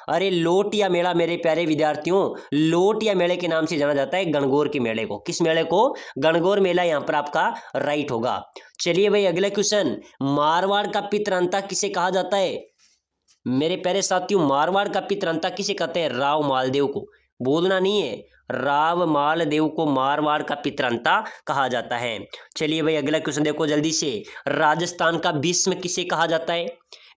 अरे लोटिया मेला मेरे प्यारे विद्यार्थियों, लोटिया मेले के नाम से जाना जाता है गणगौर के मेले को। किस मेले को? गणगौर मेला यहाँ पर आपका राइट होगा। चलिए भाई अगला क्वेश्चन, मारवाड़ का पितरंता किसे कहा जाता है? मेरे प्यारे साथियों, मारवाड़ का पितरंता किसे कहते हैं? राव मालदेव को। बोलना नहीं है, राव मालदेव को मारवाड़ का पितरंता कहा जाता है। चलिए भाई अगला क्वेश्चन देखो जल्दी से, राजस्थान का भीष्म किसे कहा जाता है?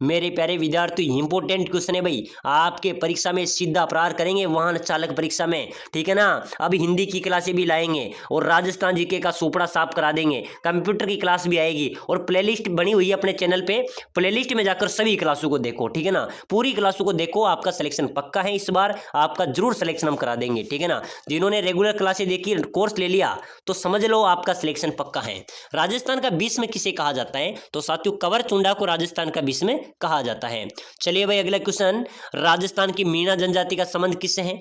मेरे प्यारे विद्यार्थी, इंपॉर्टेंट क्वेश्चन है भाई, आपके परीक्षा में सीधा अपराध करेंगे वाहन चालक परीक्षा में। ठीक है ना, अब हिंदी की क्लासें भी लाएंगे और राजस्थान जीके का सोपड़ा साफ करा देंगे, कंप्यूटर की क्लास भी आएगी, और प्लेलिस्ट बनी हुई है अपने चैनल पे, प्लेलिस्ट में जाकर सभी क्लासों को देखो। ठीक है ना, पूरी क्लासों को देखो, आपका सिलेक्शन पक्का है। इस बार आपका जरूर सिलेक्शन हम करा देंगे। ठीक है ना, जिन्होंने रेगुलर क्लासें देखी, कोर्स ले लिया, तो समझ लो आपका सिलेक्शन पक्का है। राजस्थान का भीष्म किसे कहा जाता है? तो साथियों कंवर चुंडा को राजस्थान का भीष्म कहा जाता है। चलिए भाई अगला क्वेश्चन, राजस्थान की मीणा जनजाति का संबंध किससे है?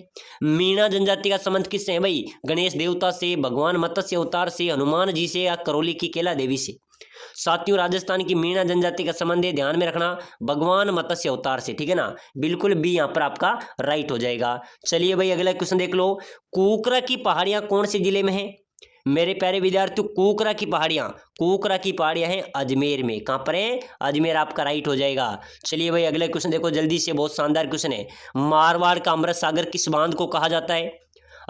मीणा जनजाति का संबंध किससे है भाई? गणेश देवता से, भगवान मत्स्य अवतार से, हनुमान जी से, या करौली की केला देवी से? साथियों राजस्थान की मीणा जनजाति का संबंध है, ध्यान में रखना भगवान मत्स्य अवतार से, ठीक है ना। बिल्कुल बी यहाँ पर आपका राइट हो जाएगा। चलिए भाई अगला क्वेश्चन देख लो। कुकरा की पहाड़ियां कौन से जिले में है? मेरे प्यारे विद्यार्थियों कुकरा की पहाड़ियां हैं अजमेर में। कहां पर है? अजमेर आपका राइट हो जाएगा। चलिए भाई अगला क्वेश्चन देखो जल्दी से, बहुत शानदार क्वेश्चन है। मारवाड़ का अमृत सागर किस बांध को कहा जाता है?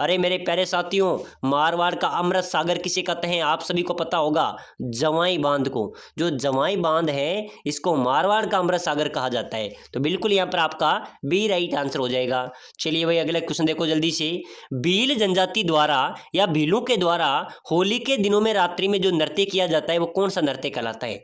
अरे मेरे प्यारे साथियों, मारवाड़ का अमृत सागर किसे कहते हैं? आप सभी को पता होगा, जवाई बांध को। जो जवाई बांध है इसको मारवाड़ का अमृत सागर कहा जाता है। तो बिल्कुल यहाँ पर आपका बी राइट आंसर हो जाएगा। चलिए भाई अगला क्वेश्चन देखो जल्दी से। भील जनजाति द्वारा या भीलों के द्वारा होली के दिनों में रात्रि में जो नृत्य किया जाता है वो कौन सा नृत्य कहलाता है?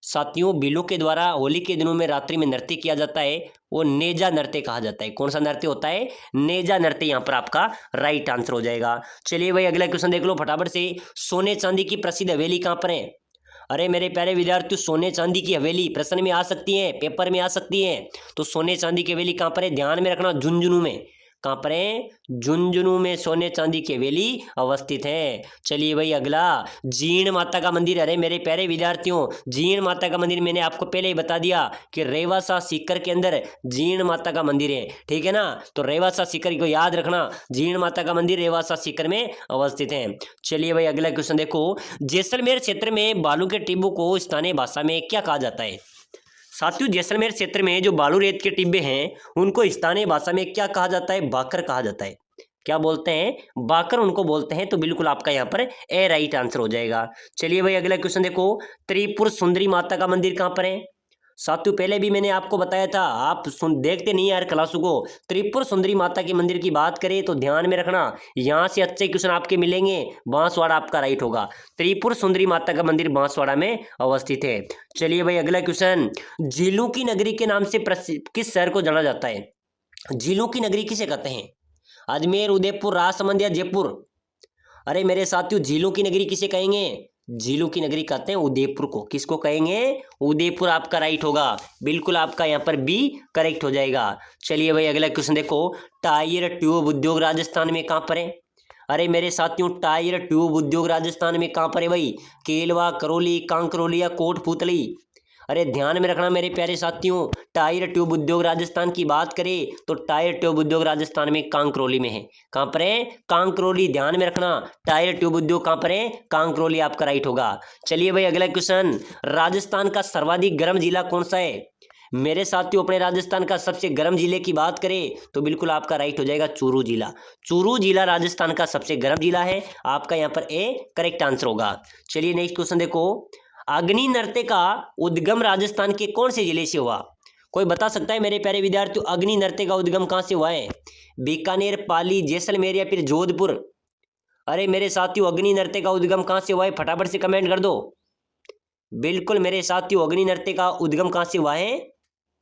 साथियों भीलों के द्वारा होली के दिनों में रात्रि में नृत्य किया जाता है वो नेजा नृत्य कहा जाता है। कौन सा नृत्य होता है? नेजा नृत्य यहाँ पर आपका राइट आंसर हो जाएगा। चलिए भाई अगला क्वेश्चन देख लो फटाफट से। सोने चांदी की प्रसिद्ध हवेली कहाँ पर है? अरे मेरे प्यारे विद्यार्थियों, सोने चांदी की हवेली प्रश्न में आ सकती है, पेपर में आ सकती है। तो सोने चांदी की हवेली कहाँ पर है? ध्यान में रखना झुंझुनू में। कहाँ पर है? झुंझुनू में सोने चांदी की हवेली अवस्थित है। चलिए भाई अगला, जीण माता का मंदिर। अरे मेरे प्यारे विद्यार्थियों, जीण माता का मंदिर मैंने आपको पहले ही बता दिया कि रेवासा सीकर के अंदर जीण माता का मंदिर है, ठीक है ना। तो रेवासा सीकर को याद रखना, जीण माता का मंदिर रेवासा सीकर में अवस्थित है। चलिए भाई अगला क्वेश्चन देखो। जैसलमेर क्षेत्र में बालू के टिब्बों को स्थानीय भाषा में क्या कहा जाता है? साथियों जैसलमेर क्षेत्र में जो बालू रेत के टिब्बे हैं उनको स्थानीय भाषा में क्या कहा जाता है? बाकर कहा जाता है। क्या बोलते हैं? बाकर उनको बोलते हैं। तो बिल्कुल आपका यहाँ पर ए राइट आंसर हो जाएगा। चलिए भाई अगला क्वेश्चन देखो। त्रिपुर सुंदरी माता का मंदिर कहाँ पर है? साथियों पहले भी मैंने आपको बताया था, आप देखते नहीं यार क्लासों को। त्रिपुर सुंदरी माता के मंदिर की बात करें तो ध्यान में रखना, यहाँ से अच्छे क्वेश्चन आपके मिलेंगे। बांसवाड़ा आपका राइट होगा। त्रिपुर सुंदरी माता का मंदिर बांसवाड़ा में अवस्थित है। चलिए भाई अगला क्वेश्चन। झीलों की नगरी के नाम से किस शहर को जाना जाता है? झीलों की नगरी किसे कहते हैं? अजमेर, उदयपुर, राजसमंद या जयपुर? अरे मेरे साथियों झीलों की नगरी किसे कहेंगे? झीलों की नगरी कहते हैं उदयपुर को। किसको कहेंगे? उदयपुर आपका राइट होगा। बिल्कुल आपका यहाँ पर बी करेक्ट हो जाएगा। चलिए भाई अगला क्वेश्चन देखो। टायर ट्यूब उद्योग राजस्थान में कहाँ पर है? अरे मेरे साथियों टायर ट्यूब उद्योग राजस्थान में कहाँ पर है भाई? केलवा, करौली, कांकरौली या कोटपुतली? अरे ध्यान में रखना मेरे प्यारे साथियों, टायर ट्यूब उद्योग राजस्थान की बात करें तो टायर ट्यूब उद्योग राजस्थान में कांकरौली में है। कहाँ पर है? कांकरौली। ध्यान में रखना टायर ट्यूब उद्योग कहाँ पर है? कांकरौली आपका राइट होगा। चलिए भाई अगला क्वेश्चन। राजस्थान का सर्वाधिक गर्म जिला कौन सा है? मेरे साथियों अपने राजस्थान का सबसे गर्म जिले की बात करें तो बिल्कुल आपका राइट हो जाएगा चूरू जिला। चूरू जिला राजस्थान का सबसे गर्म जिला है। आपका यहाँ पर ए करेक्ट आंसर होगा। चलिए नेक्स्ट क्वेश्चन देखो। अग्नि नृत्य का उद्गम राजस्थान के कौन से जिले से हुआ? कोई बता सकता है मेरे प्यारे विद्यार्थियों अग्नि नृत्य का उद्गम कहाँ से हुआ है? बीकानेर, पाली, जैसलमेर या फिर जोधपुर? अरे मेरे साथियों अग्नि नृत्य का उद्गम कहाँ से हुआ है? फटाफट से कमेंट कर दो। बिल्कुल मेरे साथियों अग्नि नृत्य का उद्गम कहाँ से हुआ है?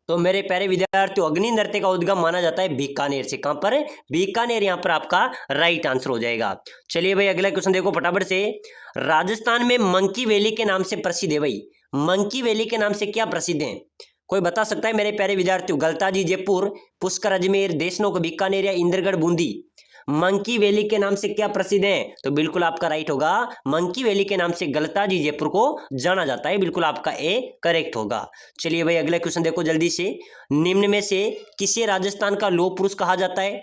तो मेरे प्यारे विद्यार्थियों अग्नि नृत्य का उद्गम माना जाता है बीकानेर से। कहां पर? बीकानेर यहाँ पर आपका राइट आंसर हो जाएगा। चलिए भाई अगला क्वेश्चन देखो फटाफट से। राजस्थान में मंकी वैली के नाम से प्रसिद्ध है भाई। मंकी वैली के नाम से क्या प्रसिद्ध है? कोई बता सकता है मेरे प्यारे विद्यार्थियों? गलताजी जयपुर, पुष्कर अजमेर, देशनोक बीकानेर या इंद्रगढ़ बूंदी? मंकी वैली के नाम से क्या प्रसिद्ध है? तो बिल्कुल आपका राइट होगा मंकी वैली के नाम से गलताजी जयपुर को जाना जाता है। बिल्कुल आपका ए करेक्ट होगा। चलिए भाई अगला क्वेश्चन देखो जल्दी से। निम्न में से किसे राजस्थान का लौह पुरुष कहा जाता है?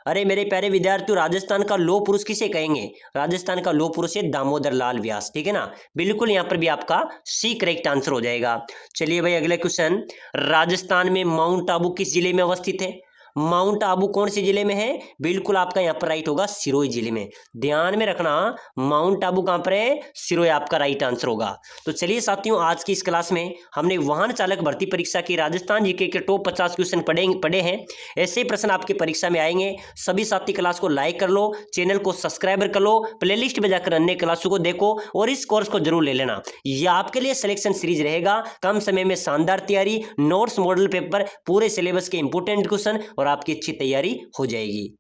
अरे मेरे प्यारे विद्यार्थियों राजस्थान का लौह पुरुष किसे कहेंगे? राजस्थान का लौह पुरुष है दामोदर लाल व्यास, ठीक है ना। बिल्कुल यहाँ पर भी आपका सी करेक्ट आंसर हो जाएगा। चलिए भाई अगला क्वेश्चन। राजस्थान में माउंट आबू किस जिले में अवस्थित है? माउंट आबू कौन से जिले में है? बिल्कुल आपका यहाँ पर राइट होगा सिरोही जिले में। ध्यान में रखना माउंट आबू कहाँ पर है? सिरोही आपका राइट आंसर होगा। तो चलिए साथियों आज की इस क्लास में हमने वाहन चालक भर्ती परीक्षा की राजस्थान जीके के टॉप 50 क्वेश्चन पढ़े हैं। ऐसे ही प्रश्न आपकी परीक्षा में आएंगे। सभी साथी क्लास को लाइक कर लो, चैनल को सब्सक्राइब कर लो, प्लेलिस्ट में जाकर अन्य क्लासों को देखो और इस कोर्स को जरूर ले लेना। यह आपके लिए सिलेक्शन सीरीज रहेगा। कम समय में शानदार तैयारी, नोट्स, मॉडल पेपर, पूरे सिलेबस के इंपोर्टेंट क्वेश्चन और आपकी अच्छी तैयारी हो जाएगी।